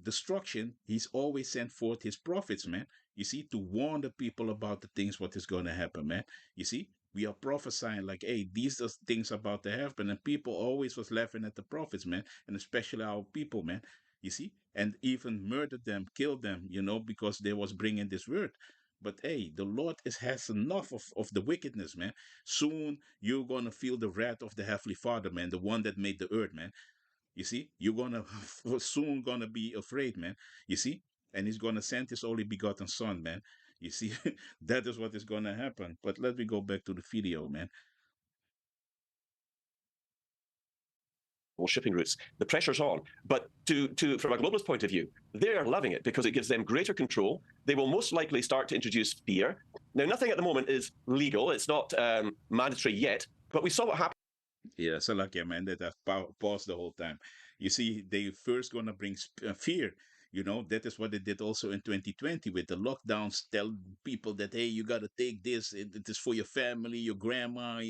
destruction, he's always sent forth his prophets, man. You see, to warn the people about the things what is going to happen, man. You see, we are prophesying like, hey, these are things about to happen, and people always was laughing at the prophets, man, and especially our people, man. You see, and even murdered them, killed them, because they was bringing this word. But hey, the Lord has enough of the wickedness, man. Soon you're gonna feel the wrath of the Heavenly Father, man, the one that made the earth, man. You see, you're gonna soon gonna be afraid, man. You see, and he's gonna send his only begotten son, man. You see, that is what is gonna happen. But let me go back to the video, man. Shipping routes. The pressure's on. But from a globalist point of view, they're loving it because it gives them greater control. They will most likely start to introduce fear. Now, nothing at the moment is legal. It's not mandatory yet. But we saw what happened. Yeah, so like, yeah, man, that I've paused the whole time. You see, they first going to bring fear. That is what they did also in 2020 with the lockdowns. Tell people that, hey, you got to take this. It is for your family, your grandma,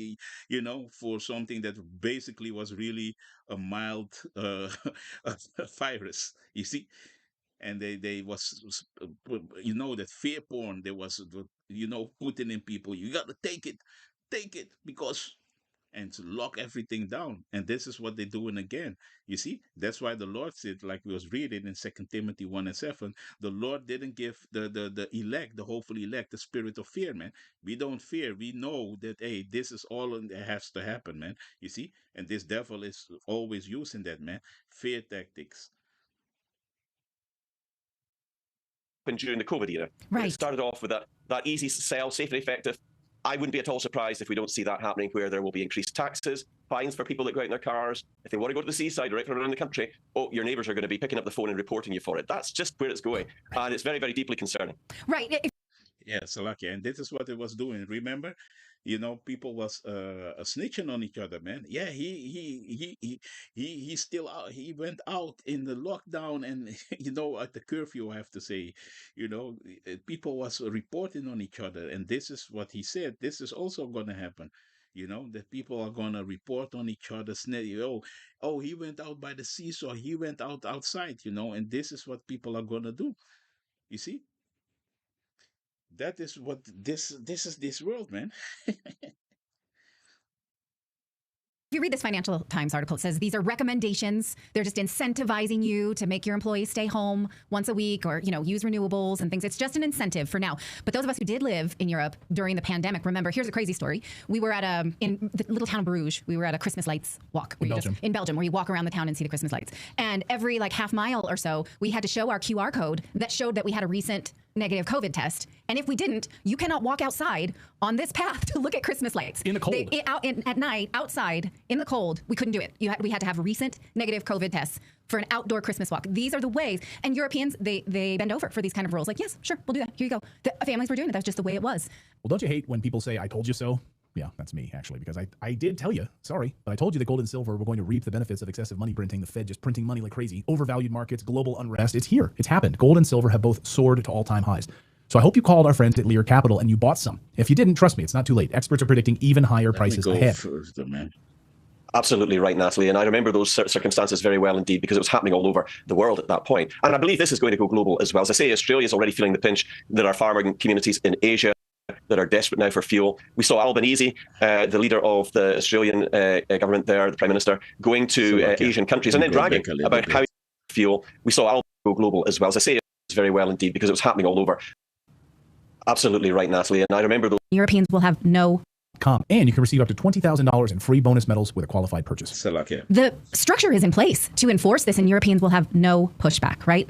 for something that basically was really a mild virus, you see. And they was, that fear porn, there was, putting in people, you got to take it because, and to lock everything down. And this is what they're doing again. You see, that's why the Lord said, like we was reading in 2 Timothy 1:7, the Lord didn't give the elect, the hopefully elect, the spirit of fear, man. We don't fear. We know that, hey, this is all that has to happen, man. You see, and this devil is always using that, man. Fear tactics. During the COVID era. Right. It started off with that easy sell, safe and effective. I wouldn't be at all surprised if we don't see that happening, where there will be increased taxes, fines for people that go out in their cars. If they want to go to the seaside or right around the country, your neighbours are going to be picking up the phone and reporting you for it. That's just where it's going. And it's very, very deeply concerning. Right. Yeah, Salakia, and this is what it was doing. Remember, people was snitching on each other, man. Yeah, he still out. He went out in the lockdown, and at the curfew, I have to say, people was reporting on each other, and this is what he said. This is also going to happen. That people are going to report on each other. Oh, he went out by the seesaw. He went out outside. And this is what people are going to do. You see. That is what this is, this world, man. If you read this Financial Times article, it says these are recommendations. They're just incentivizing you to make your employees stay home once a week or, use renewables and things. It's just an incentive for now. But those of us who did live in Europe during the pandemic, remember, here's a crazy story. We were in the little town of Bruges. We were at a Christmas lights walk. In Belgium, where you walk around the town and see the Christmas lights. And every half mile or so, we had to show our QR code that showed that we had a recent negative COVID test. And if we didn't, you cannot walk outside on this path to look at Christmas lights. In the cold. At night, outside, in the cold, we couldn't do it. We had to have recent negative COVID tests for an outdoor Christmas walk. These are the ways. And Europeans, they bend over for these kind of rules. Like, yes, sure, we'll do that. Here you go. The families were doing it. That's just the way it was. Well, don't you hate when people say, I told you so? Yeah, that's me, actually, because I did tell you. Sorry, but I told you that gold and silver were going to reap the benefits of excessive money printing, the Fed just printing money like crazy, overvalued markets, global unrest. It's here. It's happened. Gold and silver have both soared to all-time highs. So I hope you called our friends at Lear Capital and you bought some. If you didn't, trust me, it's not too late. Experts are predicting even higher prices ahead. First, man. Absolutely right, Natalie. And I remember those circumstances very well indeed, because it was happening all over the world at that point. And I believe this is going to go global as well. As I say, Australia is already feeling the pinch. There are farming communities in Asia that are desperate now for fuel. We saw Albanese, the leader of the Australian government there, the Prime Minister, going to Asian countries and then bragging about how fuel. We saw Albanese go global as well. As I say, it's very well indeed, because it was happening all over. Absolutely right, Natalie. And I remember those. Europeans will have no. And you can receive up to $20,000 in free bonus medals with a qualified purchase. Salakia. The structure is in place to enforce this, and Europeans will have no pushback, right?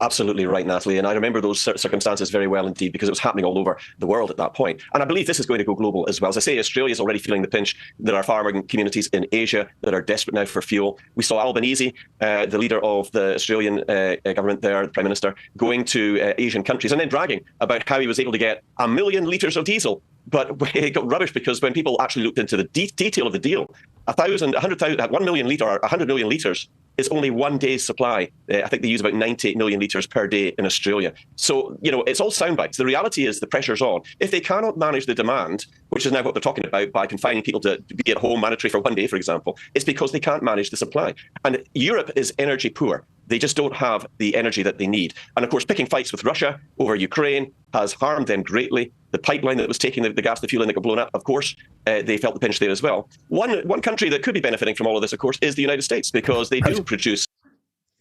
Absolutely right, Natalie. And I remember those circumstances very well indeed, because it was happening all over the world at that point. And I believe this is going to go global as well. As I say, Australia is already feeling the pinch. There are farming communities in Asia that are desperate now for fuel. We saw Albanese, the leader of the Australian government there, the Prime Minister, going to Asian countries and then bragging about how he was able to get 1 million litres of diesel. But it got rubbish, because when people actually looked into the detail of the deal, 100,000, 1 million litre or 100 million litres is only 1 day's supply. I think they use about 98 million litres per day in Australia. So, it's all sound bites. The reality is the pressure's on. If they cannot manage the demand, which is now what they're talking about by confining people to be at home mandatory for 1 day, for example, it's because they can't manage the supply. And Europe is energy poor. They just don't have the energy that they need. And of course, picking fights with Russia over Ukraine has harmed them greatly. The pipeline that was taking the gas, the fuel in that got blown up, of course, they felt the pinch there as well. One country that could be benefiting from all of this, of course, is the United States, because they do produce.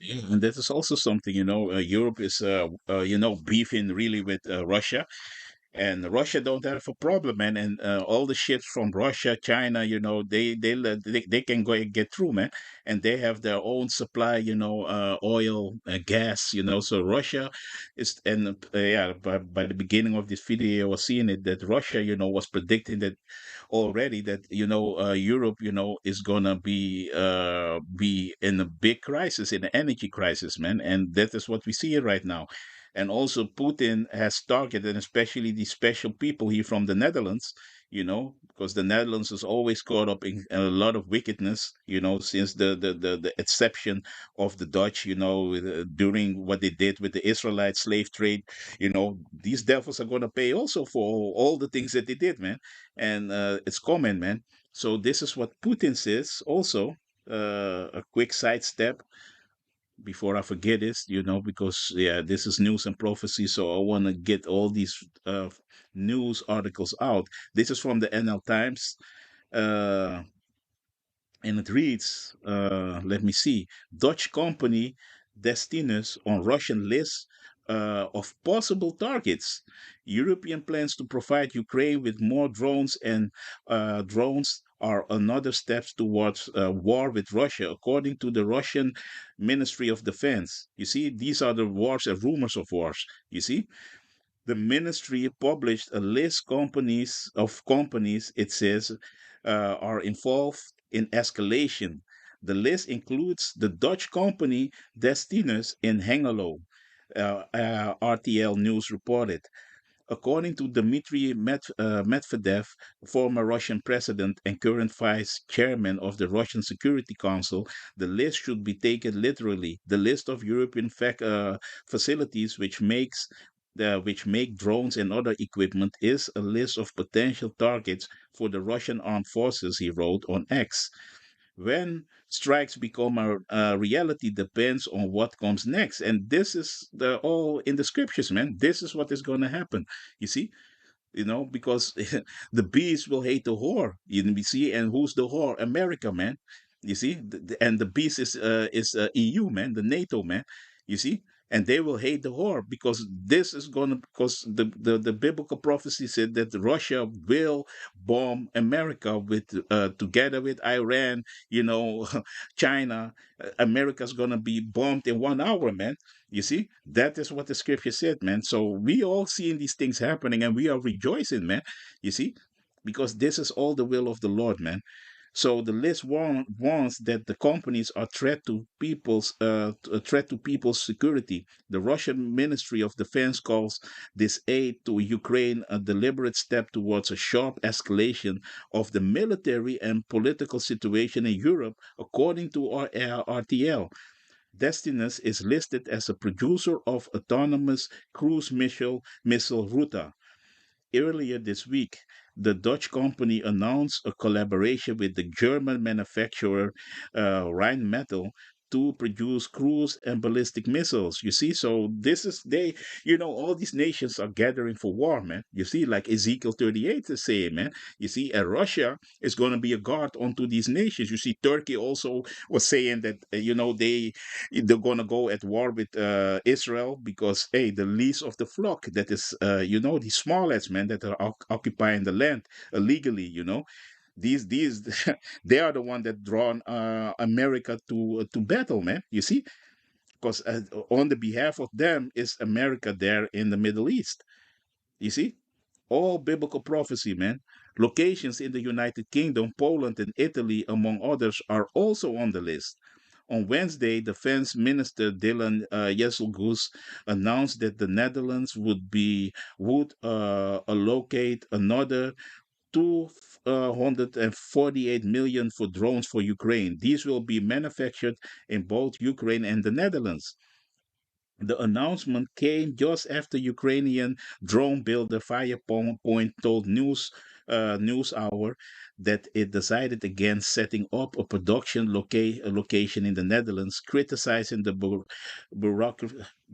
Yeah, and that is also something, Europe is, beefing really with Russia. And Russia don't have a problem, man. And all the ships from Russia, China, they can go and get through, man. And they have their own supply, oil, gas, So Russia is, and by the beginning of this video, I was seeing it that Russia, was predicting that already that Europe, is gonna be in a big crisis, in an energy crisis, man. And that is what we see right now. And also Putin has targeted, especially these special people here from the Netherlands, because the Netherlands is always caught up in a lot of wickedness, since the exception of the Dutch, during what they did with the Israelite slave trade. These devils are going to pay also for all the things that they did, man. And it's common, man. So this is what Putin says also. A quick sidestep before I forget this, because this is news and prophecy, so I want to get all these news articles out. This is from the NL Times, and it reads, let me see, Dutch company Destinus on Russian list of possible targets. European plans to provide Ukraine with more drones, and drones are another steps towards war with Russia, according to the Russian Ministry of Defense. You see, these are the wars and rumors of wars. You see, the ministry published a list of companies it says are involved in escalation. The list includes the Dutch company Destinus in Hengelo, RTL News reported. According to Dmitry Medvedev, former Russian president and current vice chairman of the Russian Security Council, the list should be taken literally. The list of European facilities which make drones and other equipment is a list of potential targets for the Russian armed forces, he wrote on X. When strikes become a reality depends on what comes next. And this is all in the scriptures, man. This is what is going to happen. You see? Because the beast will hate the whore. You see? And who's the whore? America, man. You see? And the beast is EU, man, the NATO, man. You see? And they will hate the whore because this is going to, because the biblical prophecy said that Russia will bomb America with together with Iran, China. America's going to be bombed in 1 hour, man. You see, that is what the scripture said, man. So we all seeing these things happening and we are rejoicing, man. You see, because this is all the will of the Lord, man. So the list warns that the companies are a threat to people's security. The Russian Ministry of Defense calls this aid to Ukraine a deliberate step towards a sharp escalation of the military and political situation in Europe, according to RTL. Destinus is listed as a producer of autonomous cruise missile Ruta. Earlier this week, the Dutch company announced a collaboration with the German manufacturer Rheinmetall to produce cruise and ballistic missiles. You see, so this is all these nations are gathering for war, man. You see, like Ezekiel 38 is saying, man. You see, and Russia is going to be a guard onto these nations. You see, Turkey also was saying that they're going to go at war with Israel because the lease of the flock, that is these small lads, man, that are occupying the land illegally, these they are the one that drawn America to battle, man. You see, because on the behalf of them is America there in the Middle East. You see, all biblical prophecy, man. Locations in the United Kingdom, Poland, and Italy, among others, are also on the list. On Wednesday, Defense Minister Dylan Jesselgus announced that the Netherlands would allocate another 248 million for drones for Ukraine. These will be manufactured in both Ukraine and the Netherlands. The announcement came just after Ukrainian drone builder Firepoint told NewsHour that it decided against setting up a production location in the Netherlands, criticizing the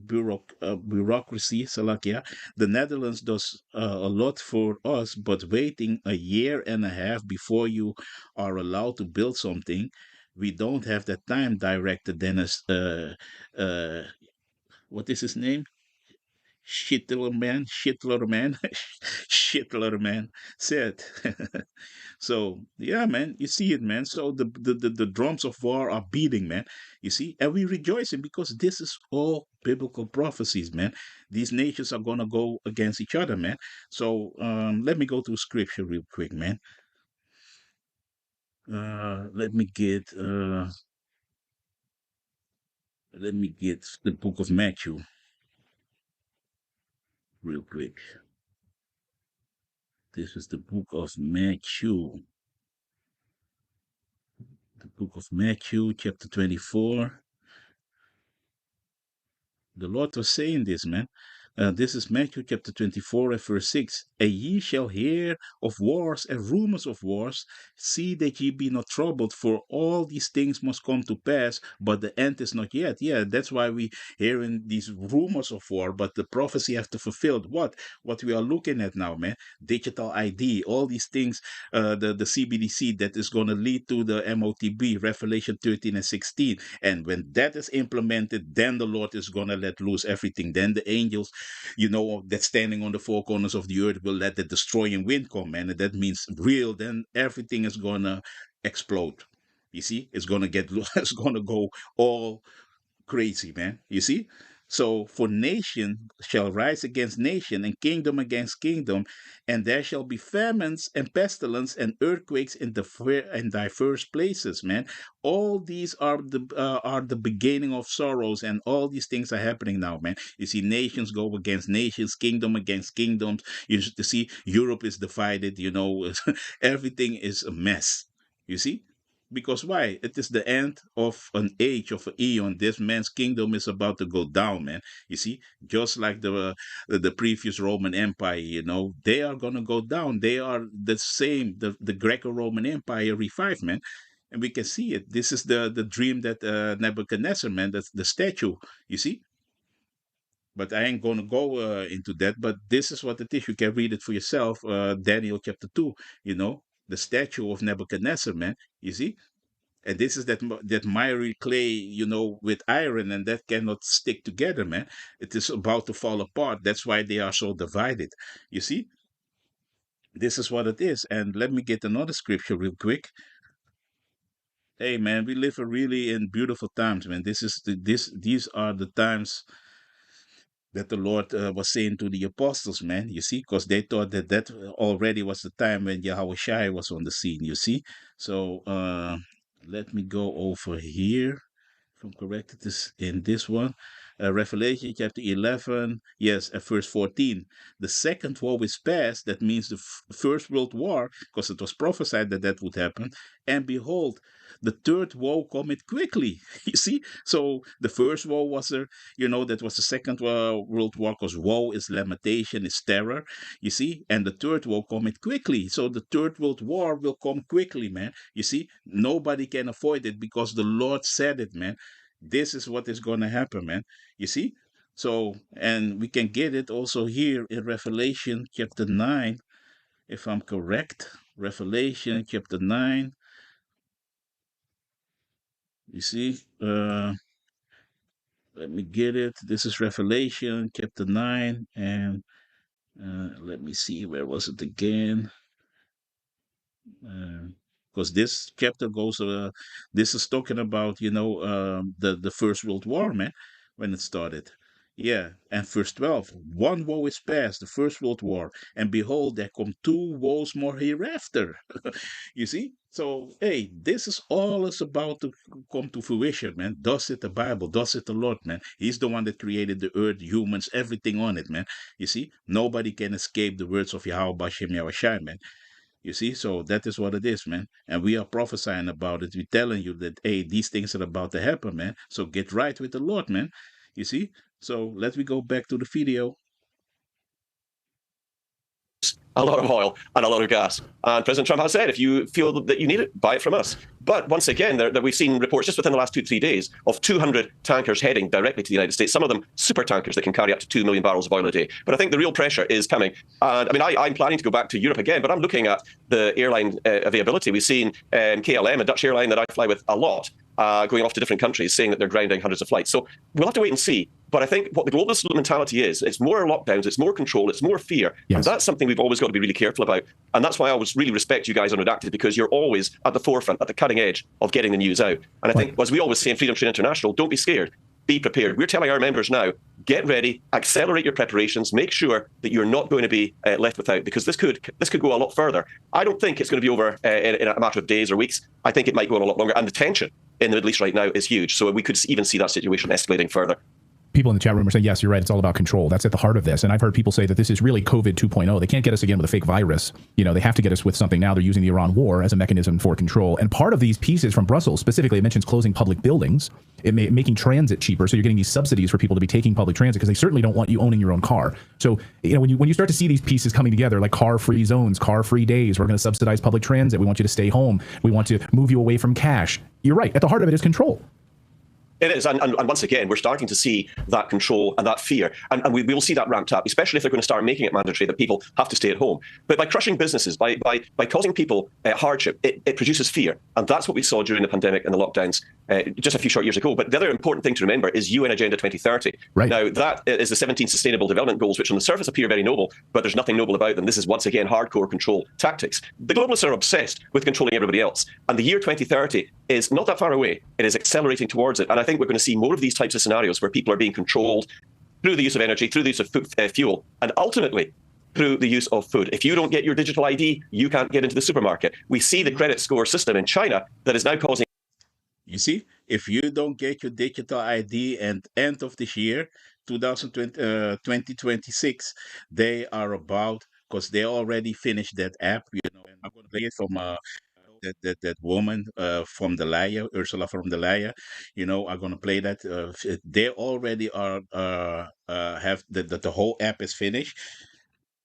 bureaucracy. Salakia. The Netherlands does a lot for us, but waiting a year and a half before you are allowed to build something, we don't have that time. Director Dennis what is his name? Schittlerman Schittlerman said. So yeah, man, you see it, man. So the drums of war are beating, man. You see, and we rejoicing because this is all biblical prophecies, man. These nations are gonna go against each other, man. So let me go to scripture real quick, man. Let me get the book of Matthew real quick. This is the book of Matthew. The book of Matthew, chapter 24. The Lord was saying this, man. This is Matthew chapter 24 and verse 6. And ye shall hear of wars and rumors of wars. See that ye be not troubled, for all these things must come to pass, but the end is not yet. Yeah, that's why we hearing these rumors of war, but the prophecy have to fulfilled. What we are looking at now, man. Digital ID, all these things, the CBDC that is going to lead to the MOTB, Revelation 13 and 16. And when that is implemented, then the Lord is going to let loose everything. Then the angels, that's standing on the four corners of the earth will let the destroying wind come, man. And that means real, then everything is going to explode. You see, it's going to it's going to go all crazy, man. You see? So, for nation shall rise against nation, and kingdom against kingdom, and there shall be famines and pestilence and earthquakes in diverse places, man. All these are the beginning of sorrows, and all these things are happening now, man. You see, nations go against nations, kingdom against kingdoms. You see, Europe is divided. Everything is a mess. You see. Because why? It is the end of an age, of an eon. This man's kingdom is about to go down, man. You see, just like the previous Roman Empire, they are gonna go down. They are the same. The Greco-Roman Empire revived, man, and we can see it. This is the dream that Nebuchadnezzar, man. That's the statue. You see. But I ain't going to go into that. But this is what it is. You can read it for yourself. Daniel chapter 2, the statue of Nebuchadnezzar, man. You see? And this is that miry clay, with iron, and that cannot stick together, man. It is about to fall apart. That's why they are so divided. You see? This is what it is. And let me get another scripture real quick. Hey, man, we live really in beautiful times, man. These are the times that the Lord was saying to the apostles, man, you see, because they thought that already was the time when Yahweh Shai was on the scene, you see. So let me go over here. If I'm correct, it is in this one. Revelation chapter 11, yes, at verse 14. The second woe is past, that means the First World War, because it was prophesied that would happen. And behold, the third woe cometh quickly. You see? So the first woe was that was the Second World War, because woe is lamentation, is terror. You see? And the third woe cometh quickly. So the Third World War will come quickly, man. You see? Nobody can avoid it because the Lord said it, man. This is what is going to happen, man. You see? So, and we can get it also here in Revelation chapter 9, if I'm correct. Revelation chapter 9. You see? Let me get it. This is Revelation chapter 9. And let me see. Where was it again? Because this chapter goes, this is talking about, the First World War, man, when it started. Yeah, and verse 12, one woe is past, the First World War, and behold, there come two woes more hereafter. You see? So, hey, this is all is about to come to fruition, man. Thus it the Bible, thus it the Lord, man. He's the one that created the earth, humans, everything on it, man. You see? Nobody can escape the words of Yahweh Bashem Yahushai, man. You see, so that is what it is, man. And we are prophesying about it. We're telling you that, hey, these things are about to happen, man. So get right with the Lord, man. You see? So let me go back to the video. A lot of oil and a lot of gas. And President Trump has said, if you feel that you need it, buy it from us. But once again, we've seen reports just within the last 2-3 days of 200 tankers heading directly to the United States, some of them super tankers that can carry up to 2 million barrels of oil a day. But I think the real pressure is coming. And I mean, I'm planning to go back to Europe again, but I'm looking at the airline availability. We've seen KLM, a Dutch airline that I fly with a lot, going off to different countries, saying that they're grounding hundreds of flights. So we'll have to wait and see. But I think what the globalist mentality is, it's more lockdowns, it's more control, it's more fear. Yes. And that's something we've always got to be really careful about. And that's why I always really respect you guys on Redacted, because you're always at the forefront, at the cutting edge of getting the news out. And I think, as we always say in Freedom Train International, don't be scared. Be prepared. We're telling our members now, get ready, accelerate your preparations, make sure that you're not going to be left without, because this could go a lot further. I don't think it's going to be over in a matter of days or weeks. I think it might go on a lot longer. And the tension in the Middle East right now is huge. So we could even see that situation escalating further. People in the chat room are saying, yes, you're right. It's all about control. That's at the heart of this. And I've heard people say that this is really COVID 2.0. They can't get us again with a fake virus. You know, they have to get us with something now. They're using the Iran war as a mechanism for control. And part of these pieces from Brussels, specifically, it mentions closing public buildings, making transit cheaper. So you're getting these subsidies for people to be taking public transit, because they certainly don't want you owning your own car. So, you know, when you start to see these pieces coming together, like car-free zones, car-free days, we're going to subsidize public transit. We want you to stay home. We want to move you away from cash. You're right. At the heart of it is control. It is. And once again, we're starting to see that control and that fear. And we will see that ramped up, especially if they're going to start making it mandatory that people have to stay at home. But by crushing businesses, by causing people hardship, it produces fear. And that's what we saw during the pandemic and the lockdowns just a few short years ago. But the other important thing to remember is UN Agenda 2030. Right. Now, that is the 17 Sustainable Development Goals, which on the surface appear very noble, but there's nothing noble about them. This is, once again, hardcore control tactics. The globalists are obsessed with controlling everybody else. And the year 2030 is not that far away. It is accelerating towards it. And I think we're going to see more of these types of scenarios where people are being controlled through the use of energy, through the use of fuel, and ultimately through the use of food. If you don't get your digital ID, you can't get into the supermarket. We see the credit score system in China that is now causing... You see, if you don't get your digital ID at end of this year, 2026, they are about, because they already finished that app, you know, and I'm going to play it from that woman from der Leyen, Ursula von der Leyen, you know, I'm going to play that. They already are have the whole app is finished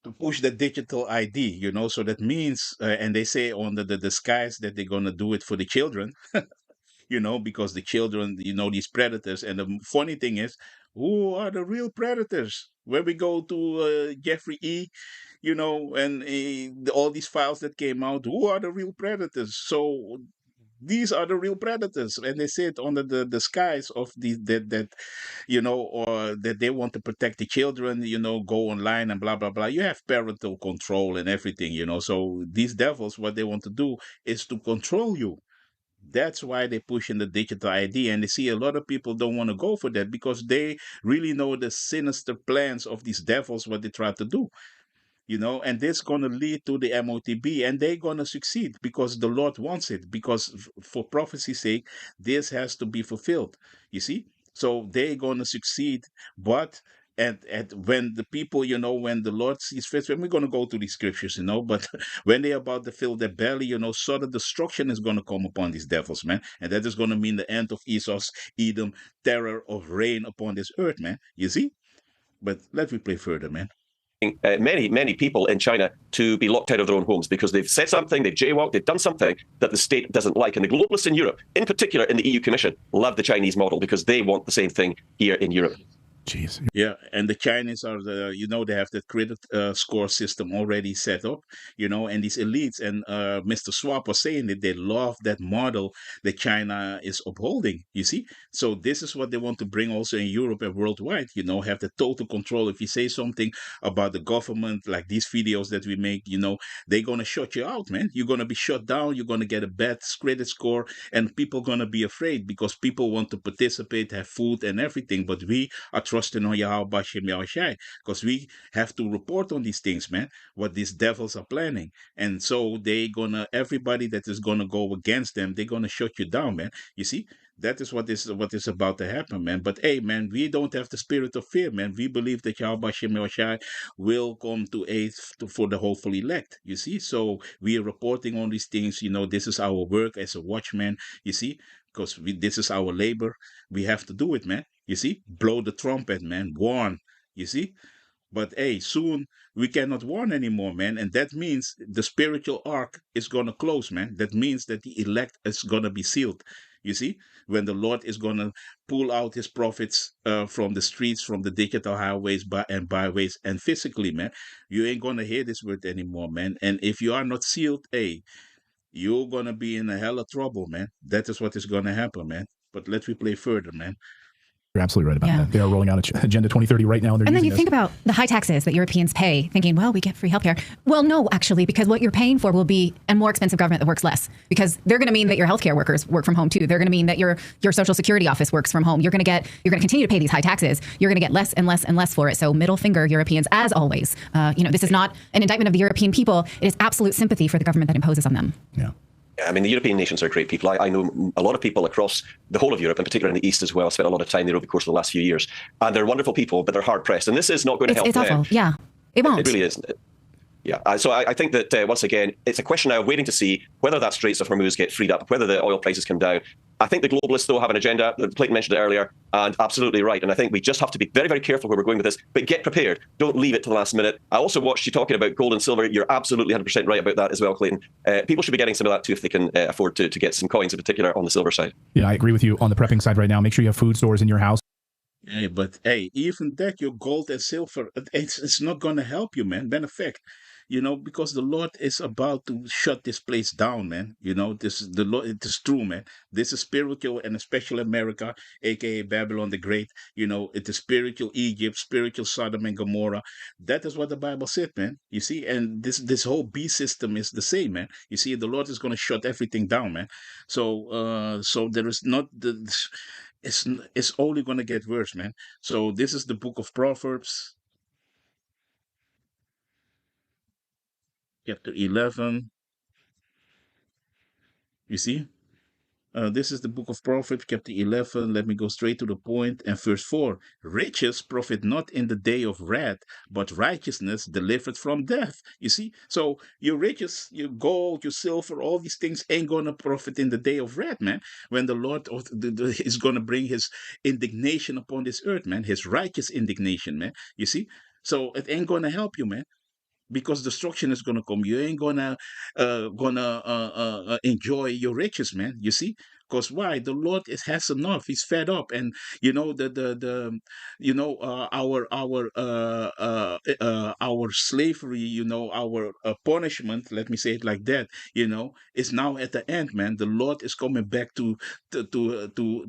to push the digital ID, you know, so that means, and they say on the skies that they're going to do it for the children. You know, because the children, you know, these predators. And the funny thing is, who are the real predators? When we go to Jeffrey E., you know, and all these files that came out, who are the real predators? So these are the real predators, and they sit under the skies of that you know, or that they want to protect the children, you know, go online and blah blah blah. You have parental control and everything, you know. So these devils, what they want to do is to control you. That's why they push in the digital ID, and they see a lot of people don't want to go for that because they really know the sinister plans of these devils, what they try to do, you know, and this is going to lead to the MOTB, and they're going to succeed because the Lord wants it, because for prophecy's sake, this has to be fulfilled, you see? So they're going to succeed, but and when the people, you know, when the Lord sees fit, when we're going to go to these scriptures, you know, but when they're about to fill their belly, you know, sort of destruction is going to come upon these devils, man. And that is going to mean the end of Esau's Edom, terror of reign upon this earth, man. You see? But let me play further, man. Many people in China to be locked out of their own homes because they've said something, they've jaywalked, they've done something that the state doesn't like. And the globalists in Europe, in particular in the EU Commission, love the Chinese model because they want the same thing here in Europe. Jeez. Yeah, and the Chinese are you know, they have that credit score system already set up, you know, and these elites, and Mr. Schwab was saying that they love that model that China is upholding, you see? So this is what they want to bring also in Europe and worldwide, you know, have the total control. If you say something about the government, like these videos that we make, you know, they're going to shut you out, man. You're going to be shut down. You're going to get a bad credit score, and people are going to be afraid because people want to participate, have food and everything, but we are trusting on Yahweh Bashem Yahushai, because we have to report on these things, man, what these devils are planning. And so everybody that is gonna go against them, they're gonna shut you down, man. You see, That is what is about to happen, man. But hey, man, we don't have the spirit of fear, man. We believe that Yahweh Shem Yahushai will come to aid for the hopeful elect. You see, so we are reporting on these things. This is our work as a watchman. You see, because this is our labor. We have to do it, man. You see, blow the trumpet, man. Warn. You see. But hey, soon we cannot warn anymore, man. And that means the spiritual ark is going to close, man. That means that the elect is going to be sealed. You see, when the Lord is going to pull out his prophets from the streets, from the digital highways and byways, and physically, man, you ain't going to hear this word anymore, man. And if you are not sealed, hey, you're going to be in a hell of trouble, man. That is what is going to happen, man. But let's replay further, man. You're absolutely right about that. They are rolling out Agenda 2030 right now. And then you think about the high taxes that Europeans pay, thinking, well, we get free healthcare. Well, no, actually, because what you're paying for will be a more expensive government that works less, because they're going to mean that your healthcare workers work from home too. They're going to mean that your social security office works from home. You're going to continue to pay these high taxes. You're going to get less and less and less for it. So middle finger, Europeans, as always. This is not an indictment of the European people. It is absolute sympathy for the government that imposes on them. Yeah. I mean, the European nations are great people. I know a lot of people across the whole of Europe, in particular in the East as well. I spent a lot of time there over the course of the last few years. And they're wonderful people, but they're hard-pressed. And this is not going to help them. It's awful. Yeah, it won't. It really isn't. Yeah, so I think that, once again, it's a question now of waiting to see whether that Straits of Hormuz get freed up, whether the oil prices come down. I think the globalists, though, have an agenda. Clayton mentioned it earlier, and absolutely right. And I think we just have to be very, very careful where we're going with this, but get prepared. Don't leave it to the last minute. I also watched you talking about gold and silver. You're absolutely 100% right about that as well, Clayton. People should be getting some of that, too, if they can afford to get some coins, in particular, on the silver side. Yeah, I agree with you on the prepping side right now. Make sure you have food stores in your house. Hey, but hey, even that, your gold and silver, it's not going to help you, man. Matter of fact, because the Lord is about to shut this place down, man. This is the Lord. It is true, man. This is spiritual, and especially America, aka Babylon the Great. It is spiritual Egypt, spiritual Sodom and Gomorrah. That is what the Bible said, man. You see, and this whole beast system is the same, man. You see, the Lord is going to shut everything down, man. So there is not the. It's only going to get worse, man. So this is the book of Proverbs, chapter 11. You see, this is the book of Proverbs, chapter 11. Let me go straight to the point. And verse 4, riches profit not in the day of wrath, but righteousness delivered from death. You see, so your riches, your gold, your silver, all these things ain't going to profit in the day of wrath, man. When the Lord is going to bring his indignation upon this earth, man, his righteous indignation, man. You see, so it ain't going to help you, man. Because destruction is gonna come. You ain't gonna enjoy your riches, man. You see, because why? The Lord has enough. He's fed up, and our slavery, our punishment. Let me say it like that. Is now at the end, man. The Lord is coming back to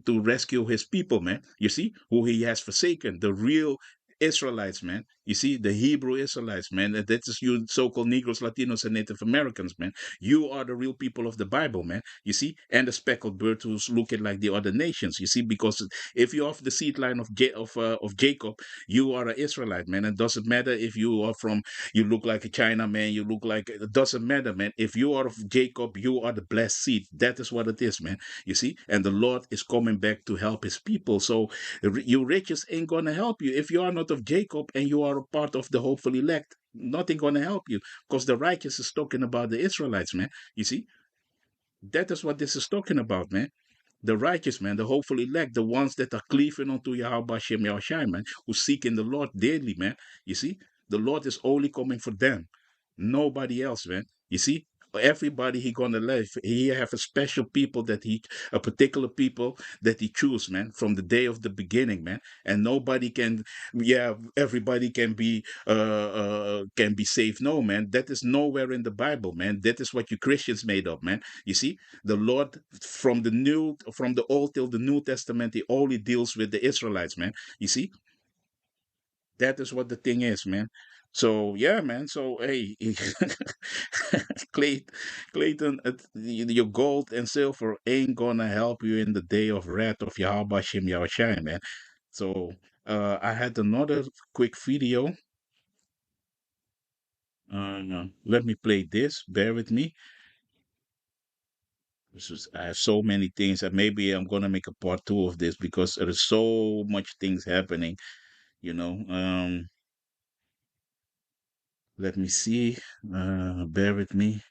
rescue His people, man. You see, who He has forsaken, the real Israelites, man. You see, the Hebrew Israelites, man. That is you so-called Negroes, Latinos, and Native Americans, man. You are the real people of the Bible, man. You see, and the speckled bird who's looking like the other nations. You see, because if you're of the seed line of Jacob, you are an Israelite, man. It doesn't matter if you are you look like a China man, it doesn't matter, man. If you are of Jacob, you are the blessed seed. That is what it is, man. You see, and the Lord is coming back to help His people. So your riches ain't gonna help you if you are not of Jacob and you are a part of the hopeful elect. Nothing gonna help you, because the righteous is talking about the Israelites, man. You see, that is what this is talking about, man. The righteous, man, the hopeful elect, the ones that are cleaving unto Yahweh Shem Yahushai, man, who seeking the Lord daily, man. You see, the Lord is only coming for them, nobody else, man. You see, everybody He gonna live. He have a special people a particular people that He choose, man, from the day of the beginning, man. And nobody can, everybody can be saved. No, man, that is nowhere in the Bible, man. That is what you Christians made up, man. You see, the Lord from the Old till the New Testament, He only deals with the Israelites, man. You see, that is what the thing is, man. So yeah, man. So hey, Clayton, your gold and silver ain't gonna help you in the day of wrath of Yahweh Shem Yahushai, man. So I had another quick video. Let me play this. Bear with me. I have so many things, and maybe I'm gonna make a part two of this because there is so much things happening. You know, let me see. Bear with me.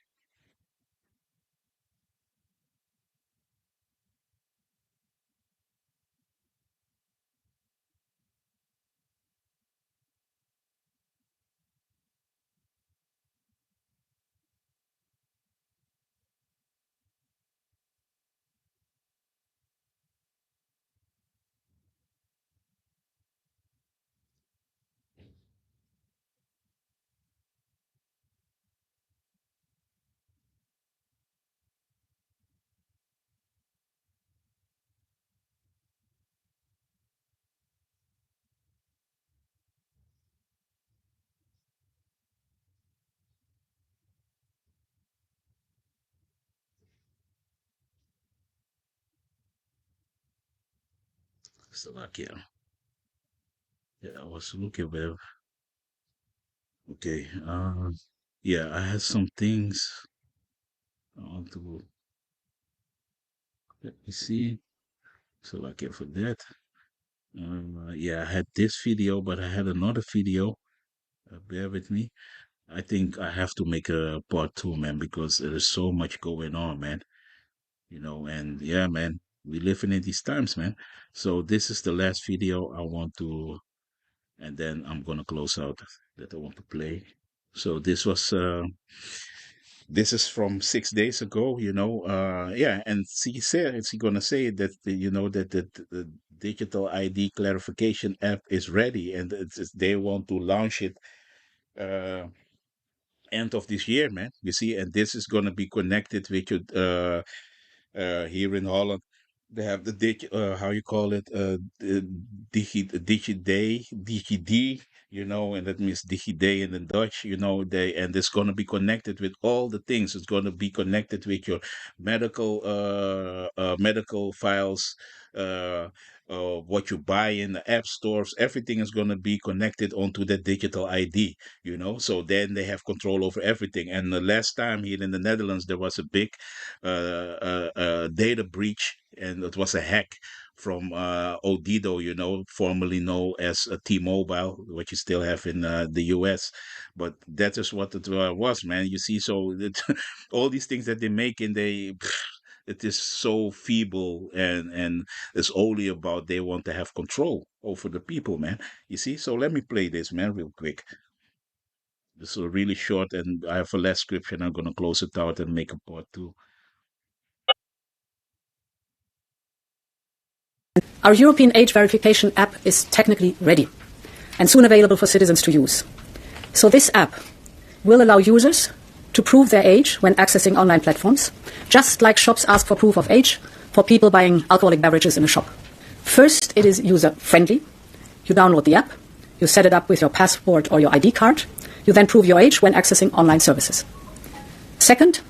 Slovakia. Yeah, I was looking where. Okay. Yeah, I had some things I want to. Let me see. Slovakia for that. Yeah, I had this video, but I had another video. Bear with me. I think I have to make a part two, man, because there is so much going on, man. And yeah, man, we living in these times, man. So this is the last video I want to, and then I'm gonna close out that I want to play. So this is from 6 days ago, yeah, and she gonna say that that the digital ID clarification app is ready, and they want to launch it uh end of this year, man. You see, and this is gonna be connected with your here in Holland. They have the how you call it, the DigiD, and that means DigiD in the Dutch, and it's going to be connected with all the things. It's going to be connected with your medical files, what you buy in the app stores. Everything is going to be connected onto the digital ID, so then they have control over everything. And the last time here in the Netherlands, there was a big data breach, and it was a hack from Odido, formerly known as T-Mobile, which you still have in the US. But that is what it was, man. You see, so all these things that they make, and it is so feeble, and it's only about they want to have control over the people, man. You see, so let me play this, man, real quick. This is really short, and I have a last script, and I'm gonna close it out and make a part two. Our European age verification app is technically ready and soon available for citizens to use. So this app will allow users to prove their age when accessing online platforms, just like shops ask for proof of age for people buying alcoholic beverages in a shop. First, it is user-friendly. You download the app, you set it up with your passport or your ID card, you then prove your age when accessing online services. Second,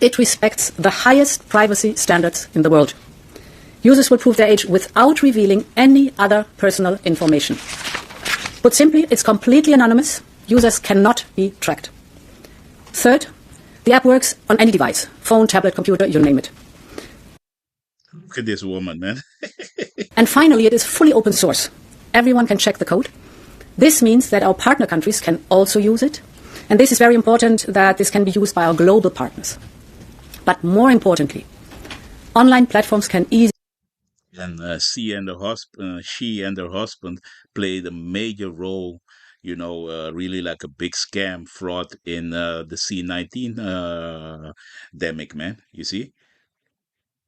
it respects the highest privacy standards in the world. Users will prove their age without revealing any other personal information. Put simply, it's completely anonymous. Users cannot be tracked. Third, the app works on any device, phone, tablet, computer, you name it. Look at this woman, man. And finally, it is fully open source. Everyone can check the code. This means that our partner countries can also use it. And this is very important, that this can be used by our global partners. But more importantly, online platforms can easily... And she and her husband played a major role, really like a big scam fraud in the C19 demic, man. You see?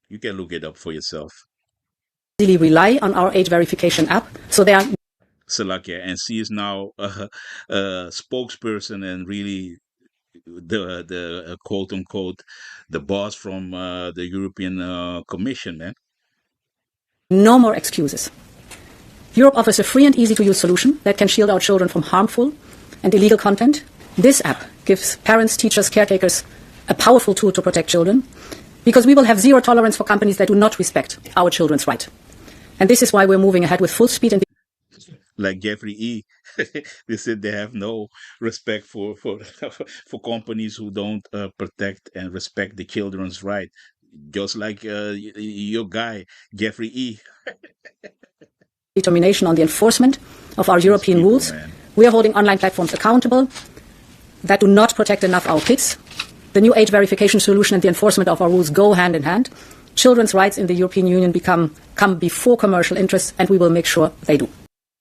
You can look it up for yourself. rely on our age verification app, so they are... Slovakia, and she is now a spokesperson and really the quote unquote the boss from the European Commission, man. No more excuses. Europe offers a free and easy-to-use solution that can shield our children from harmful and illegal content. This app gives parents, teachers, caretakers a powerful tool to protect children, because we will have zero tolerance for companies that do not respect our children's right. And this is why we're moving ahead with full speed. And like Jeffrey E. They said they have no respect for companies who don't protect and respect the children's right. just like your guy Jeffrey E. Determination on the enforcement of our European people, rules. man. We are holding online platforms accountable that do not protect enough our kids. The new age verification solution and the enforcement of our rules go hand in hand. Children's rights in the European Union come before commercial interests, and we will make sure they do.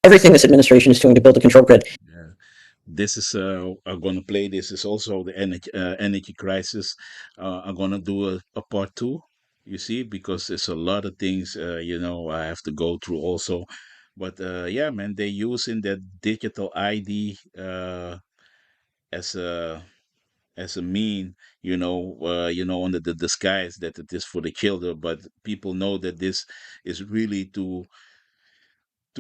Everything this administration is doing to build a control grid. This is I'm gonna play. This is also the energy crisis. I'm gonna do a part two. You see, because there's a lot of things I have to go through also. But yeah, man, they're using that digital ID as a mean, under the disguise that it is for the children. But people know that this is really to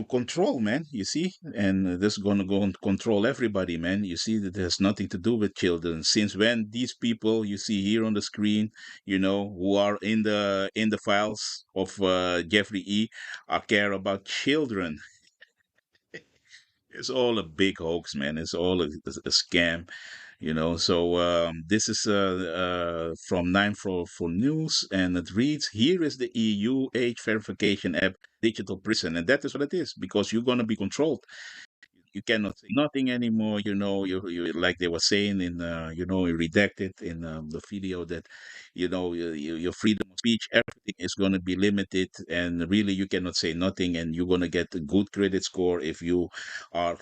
control, man, you see, and this is going to go and control everybody, man. You see that has nothing to do with children. Since when these people you see here on the screen, who are in the files of Jeffrey E, are care about children? It's all a big hoax, man. It's all a scam. So this is from 944 News, and it reads, here is the EU age verification app, digital prison. And that is what it is, because you're going to be controlled. You cannot say nothing anymore. You like they were saying in redacted in the video, that your freedom of speech, everything is going to be limited, and really you cannot say nothing, and you're going to get a good credit score if you are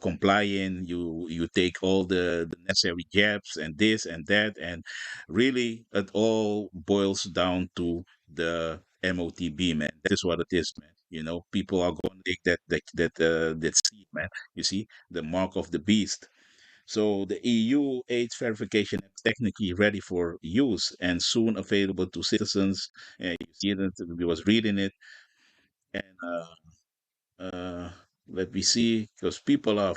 compliant. You take all the necessary jabs and this and that, and really it all boils down to the MOTB, man. That is what it is, man. People are going to take that seed, man. You see, the mark of the beast. So the EU AIDS verification is technically ready for use and soon available to citizens. You see that we was reading it, and let me see, because people are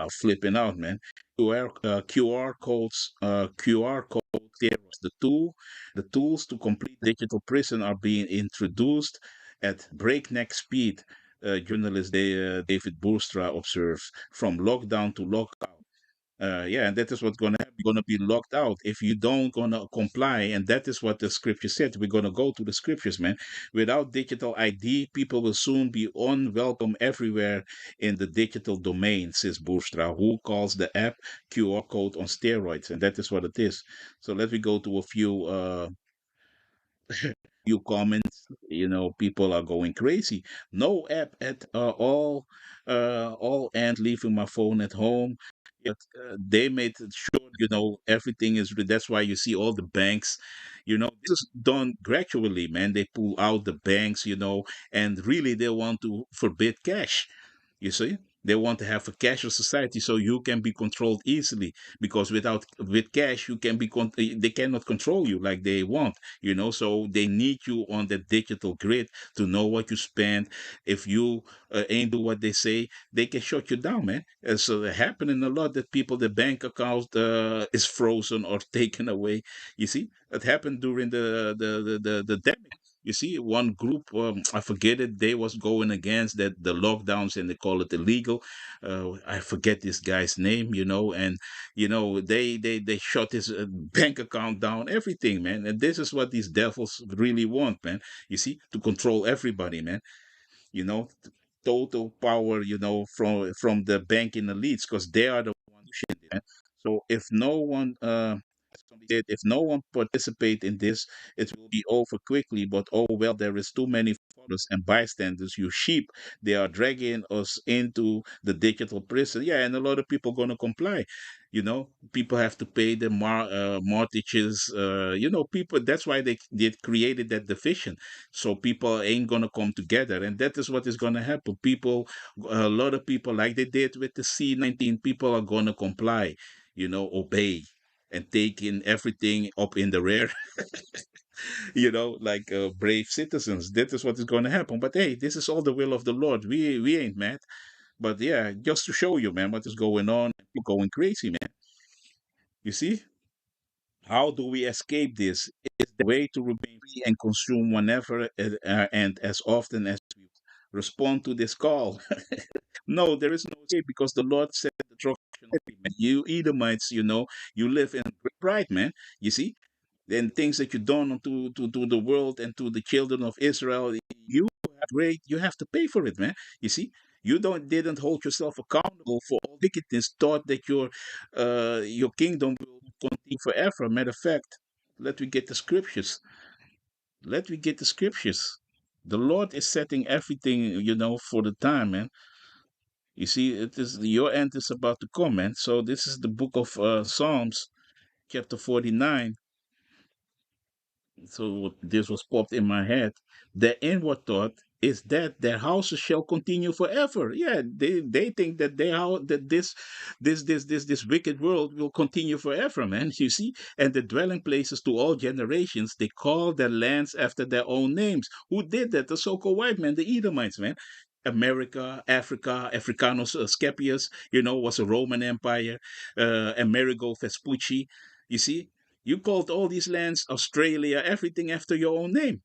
flipping out, man. QR codes, QR code steroids. The tools to complete digital prison are being introduced at breakneck speed. Journalist David Boerstra observes, from lockdown to lockout. Yeah, and that is what's going to happen. You're going to be locked out if you don't going to comply, and that is what the scripture said. We're going to go to the scriptures, man. Without digital ID, people will soon be unwelcome everywhere in the digital domain, says Boerstra, who calls the app QR code on steroids, and that is what it is. So let me go to a few comments. People are going crazy. No app at all, and leaving my phone at home. But they made it sure, everything is. That's why you see all the banks. This is done gradually, man. They pull out the banks, and really they want to forbid cash. You see, they want to have a cashless society so you can be controlled easily, because with cash you can they cannot control you like they want. So they need you on the digital grid to know what you spend. If you ain't do what they say, they can shut you down, man. And so it happening a lot that people, the bank account is frozen or taken away. You see, it happened during the demic. You see, one group, I forget it, they was going against that the lockdowns, and they call it illegal. I forget this guy's name, and they shut his bank account down, everything, man. And this is what these devils really want, man. You see, to control everybody, man. You know, total power, from the banking elites, because they are the ones who shit it, man. So if no one participate in this, it will be over quickly. But oh well, there is too many followers and bystanders. You sheep, they are dragging us into the digital prison. Yeah, and a lot of people gonna comply. People have to pay the mortgages. People. That's why they created that division, so people ain't gonna come together, and that is what is gonna happen. A lot of people, like they did with the C-19, people are gonna comply. Obey and taking everything up in the rear, like brave citizens. That is what is going to happen. But hey, this is all the will of the Lord. We ain't mad. But yeah, just to show you, man, what is going on. People going crazy, man. You see? How do we escape this? It's the way to remain free and consume whenever and as often as we respond to this call. No, there is no escape, because the Lord said the destruction. You Edomites, you live in great pride, man. You see? then things that you done to the world and to the children of Israel, you have great, you have to pay for it, man. You see, you didn't hold yourself accountable for all wickedness, thought that your kingdom will continue forever. Matter of fact, let me get the scriptures. Let me get the scriptures. The Lord is setting everything, for the time, man. You see, it is your end is about to come, man. So this is the book of Psalms, chapter 49. So this was popped in my head. The inward thought is that their houses shall continue forever. Yeah, they think that this wicked world will continue forever, man. You see, and the dwelling places to all generations. They call their lands after their own names. Who did that? The so-called white man, the Edomites, man. America, Africa, Africanus Scapius, was a Roman Empire. Amerigo Vespucci, you see, you called all these lands, Australia, everything after your own name.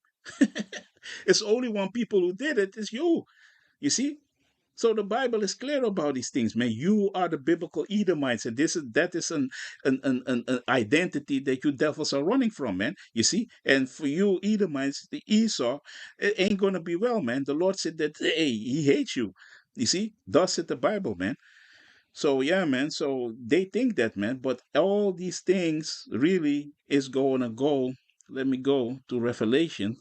It's only one people who did it is you. You see? So the Bible is clear about these things, man. You are the biblical Edomites, and that is an identity that you devils are running from, man. You see? And for you Edomites, the Esau, it ain't gonna be well, man. The Lord said that, hey, he hates you. You see? Thus said the Bible, man. So yeah, man. So they think that, man. But all these things really is going to go. Let me go to Revelation.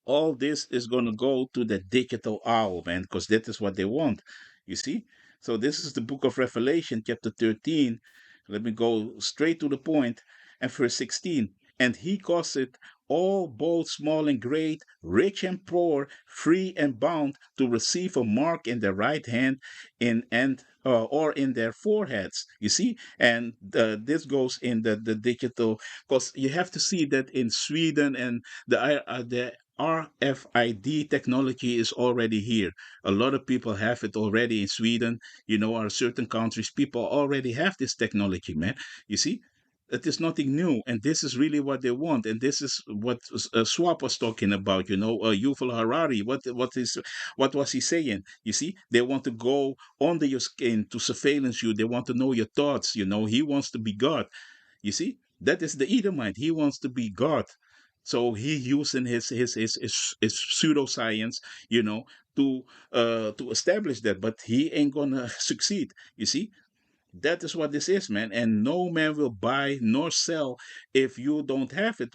All this is going to go to the digital owl, man, because that is what they want. You see? So this is the book of Revelation, chapter 13. Let me go straight to the point. And verse 16. And he causeth all, both small and great, rich and poor, free and bound, to receive a mark in their right hand or in their foreheads. You see? And this goes in the digital, because you have to see that in Sweden and the RFID technology is already here. A lot of people have it already in Sweden. Or certain countries, people already have this technology, man. You see? It is nothing new, and this is really what they want, and this is what Swap was talking about. Yuval Harari. What was he saying? You see, they want to go under your skin to surveillance you. They want to know your thoughts. He wants to be God. You see, that is the Edomite. He wants to be God. So he using his pseudoscience, to establish that, but he ain't gonna succeed. You see, that is what this is, man. And no man will buy nor sell if you don't have it.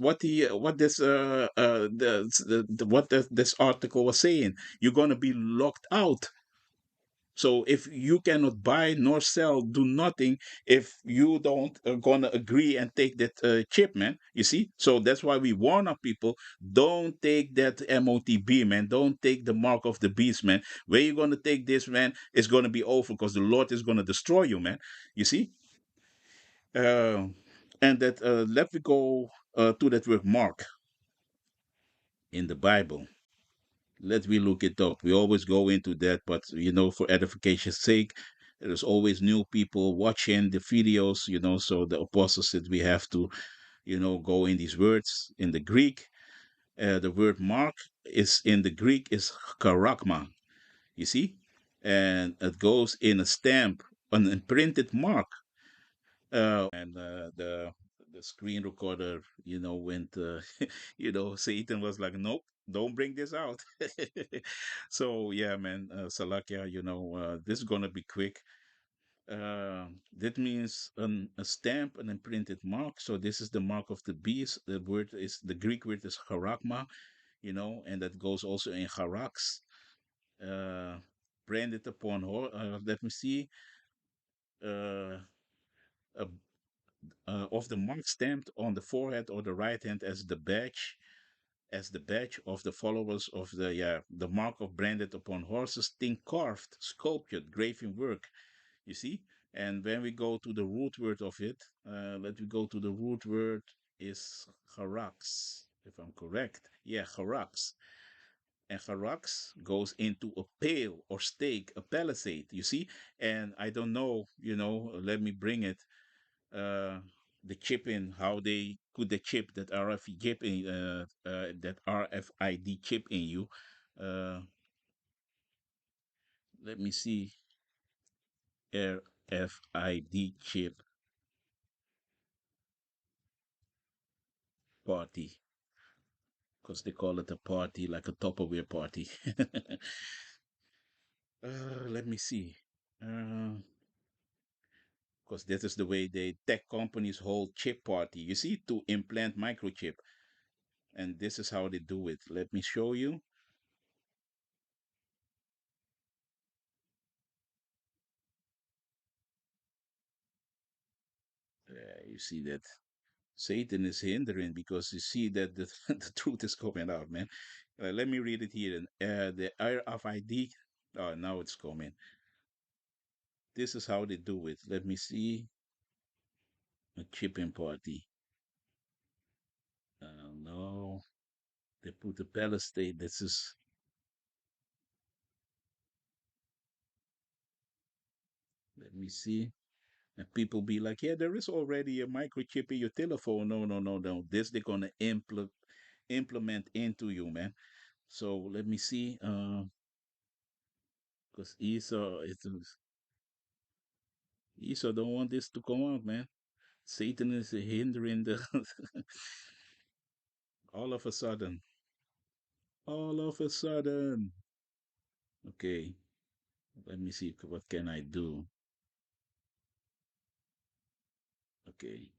This article was saying, you're gonna be locked out. So if you cannot buy nor sell, do nothing if you don't gonna agree and take that chip, man. You see? So that's why we warn our people, don't take that MOTB, man. Don't take the mark of the beast, man. Where you gonna take this, man, it's gonna be over because the Lord is gonna destroy you, man. You see? And that let me go to that word mark in the Bible. Let me look it up. We always go into that, but for edification's sake, there's always new people watching the videos, so the apostles said we have to, go in these words. In the Greek, the word mark is in the Greek is charakma, you see? And it goes in a stamp, an imprinted mark. And the screen recorder, went, Satan was like, nope, don't bring this out. So yeah, man, Salakia, this is gonna be quick. That means a stamp, an imprinted mark. So this is the mark of the beast. The Greek word is charakma, and that goes also in charax. Uh, Branded upon, let me see, uh, a of the mark stamped on the forehead or the right hand as the badge of the followers of the mark of branded upon horses, thing carved, sculptured, graven work. You see, and when we go to the root word of it, let me go to the root word is harax, if I'm correct. Yeah, harax. And harax goes into a pale or stake, a palisade. You see, and I don't know. Let me bring it uh, the chip in, how they put the chip, that RFID chip in, that RFID chip in you. Uh, Let me see, RFID chip. party, because they call it a party, like a Tupperware party. Let me see. Because that is the way they tech companies hold chip party. You see, to implant microchip, and this is how they do it. Let me show you. You see that Satan is hindering because you see that the, the truth is coming out, man. Let me read it here. The RFID. Oh, now it's coming. This is how they do it. Let me see. A chipping party. No, they put the Palestine. This is. Let me see. And people be like, yeah, there is already a microchip in your telephone. No, no, no, no. This they're gonna implement into you, man. So let me see. Because Esau don't want this to come out, man. Satan is hindering the all of a sudden. All of a sudden. Okay. Let me see what can I do. Okay.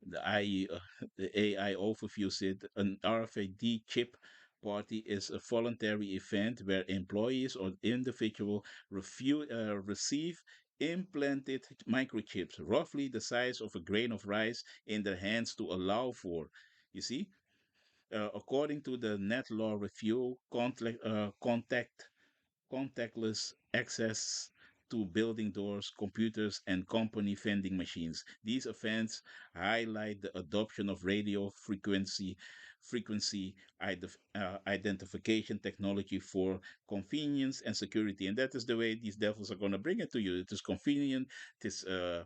The AI overview said an RFID chip party is a voluntary event where employees or individual receive implanted microchips, roughly the size of a grain of rice, in their hands to allow for. You see, according to the Net Law Review, contactless access to building doors, computers, and company vending machines. These events highlight the adoption of radio frequency identification technology for convenience and security. And that is the way these devils are going to bring it to you. It is convenient. You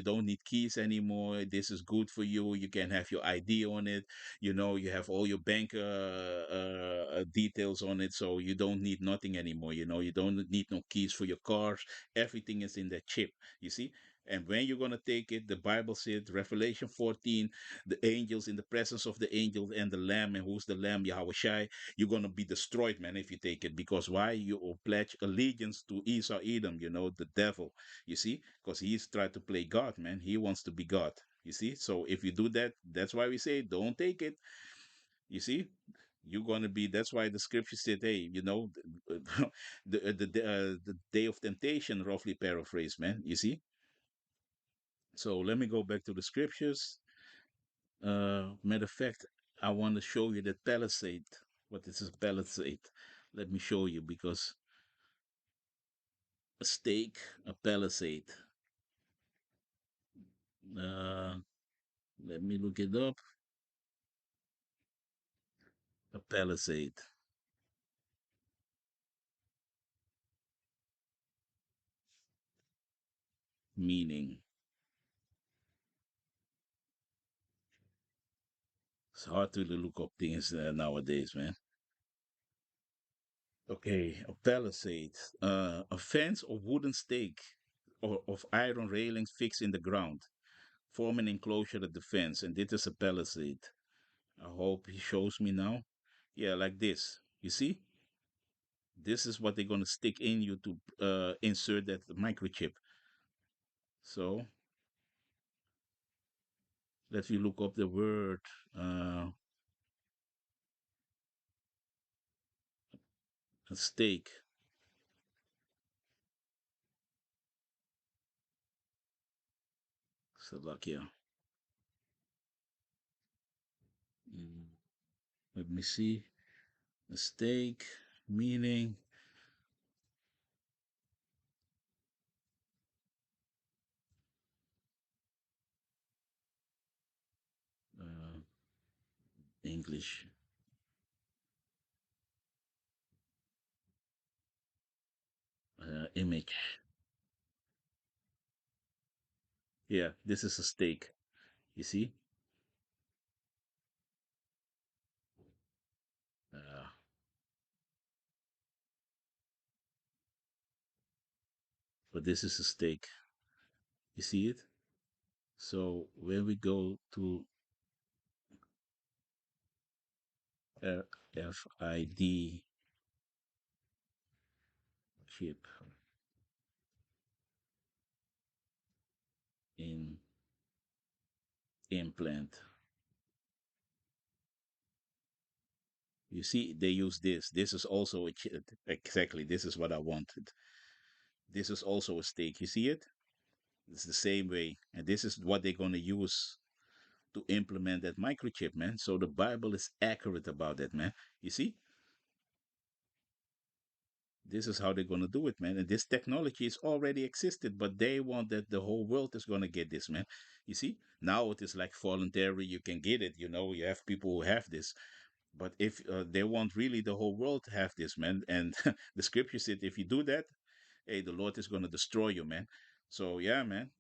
don't need keys anymore. This is good for you. You can have your ID on it. You have all your bank details on it, so you don't need nothing anymore. You don't need no keys for your cars. Everything is in that chip, you see. And when you're going to take it, the Bible said, Revelation 14, the angels, in the presence of the angels and the lamb, and who's the lamb? Yahweh Shai. You're going to be destroyed, man, if you take it. Because why? You will pledge allegiance to Esau Edom, the devil, you see, because he's trying to play God, man. He wants to be God. You see, so if you do that, that's why we say don't take it. You see, you're going to be. That's why the scripture said, "Hey, the day of temptation." Roughly paraphrase, man. You see. So let me go back to the scriptures. Matter of fact, I want to show you that palisade. What is a palisade? Let me show you, because a stake, a palisade. Let me look it up. A palisade. Meaning. It's hard to look up things nowadays, man. Okay, a palisade. A fence or wooden stake or of iron railings fixed in the ground, form an enclosure at the fence, and this is a palisade. I hope he shows me now. Yeah, like this. You see? This is what they're gonna stick in you to insert that microchip. So let me look up the word a stake. Slovakia. Let me see. A stake, meaning uh, English. Image. Yeah, this is a stake. You see? Uh, but this is a stake. You see it? So when we go to RFID chip in implant, you see they use this. This is also a chip. Exactly, this is what I wanted. This is also a stake. You see it? It's the same way. And this is what they're going to use to implement that microchip, man. So the Bible is accurate about that, man. You see? This is how they're going to do it, man. And this technology is already existed, but they want that the whole world is going to get this, man. You see? Now it is like voluntary. You can get it. You have people who have this. But if they want really the whole world to have this, man, and the scripture said, if you do that, hey, the Lord is going to destroy you, man. So, yeah, man.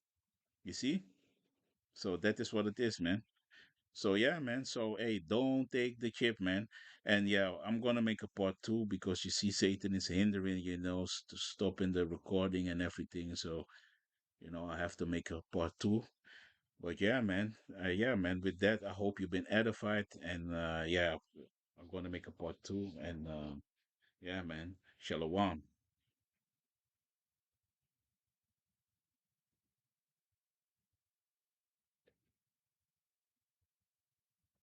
You see? So that is what it is, man. So yeah, man. So hey, don't take the chip, man. And yeah, I'm gonna make a part two because you see, Satan is hindering, stopping the recording and everything. So I have to make a part two. But yeah, man. With that, I hope you've been edified, and yeah, I'm gonna make a part two. And yeah, man. Shalom.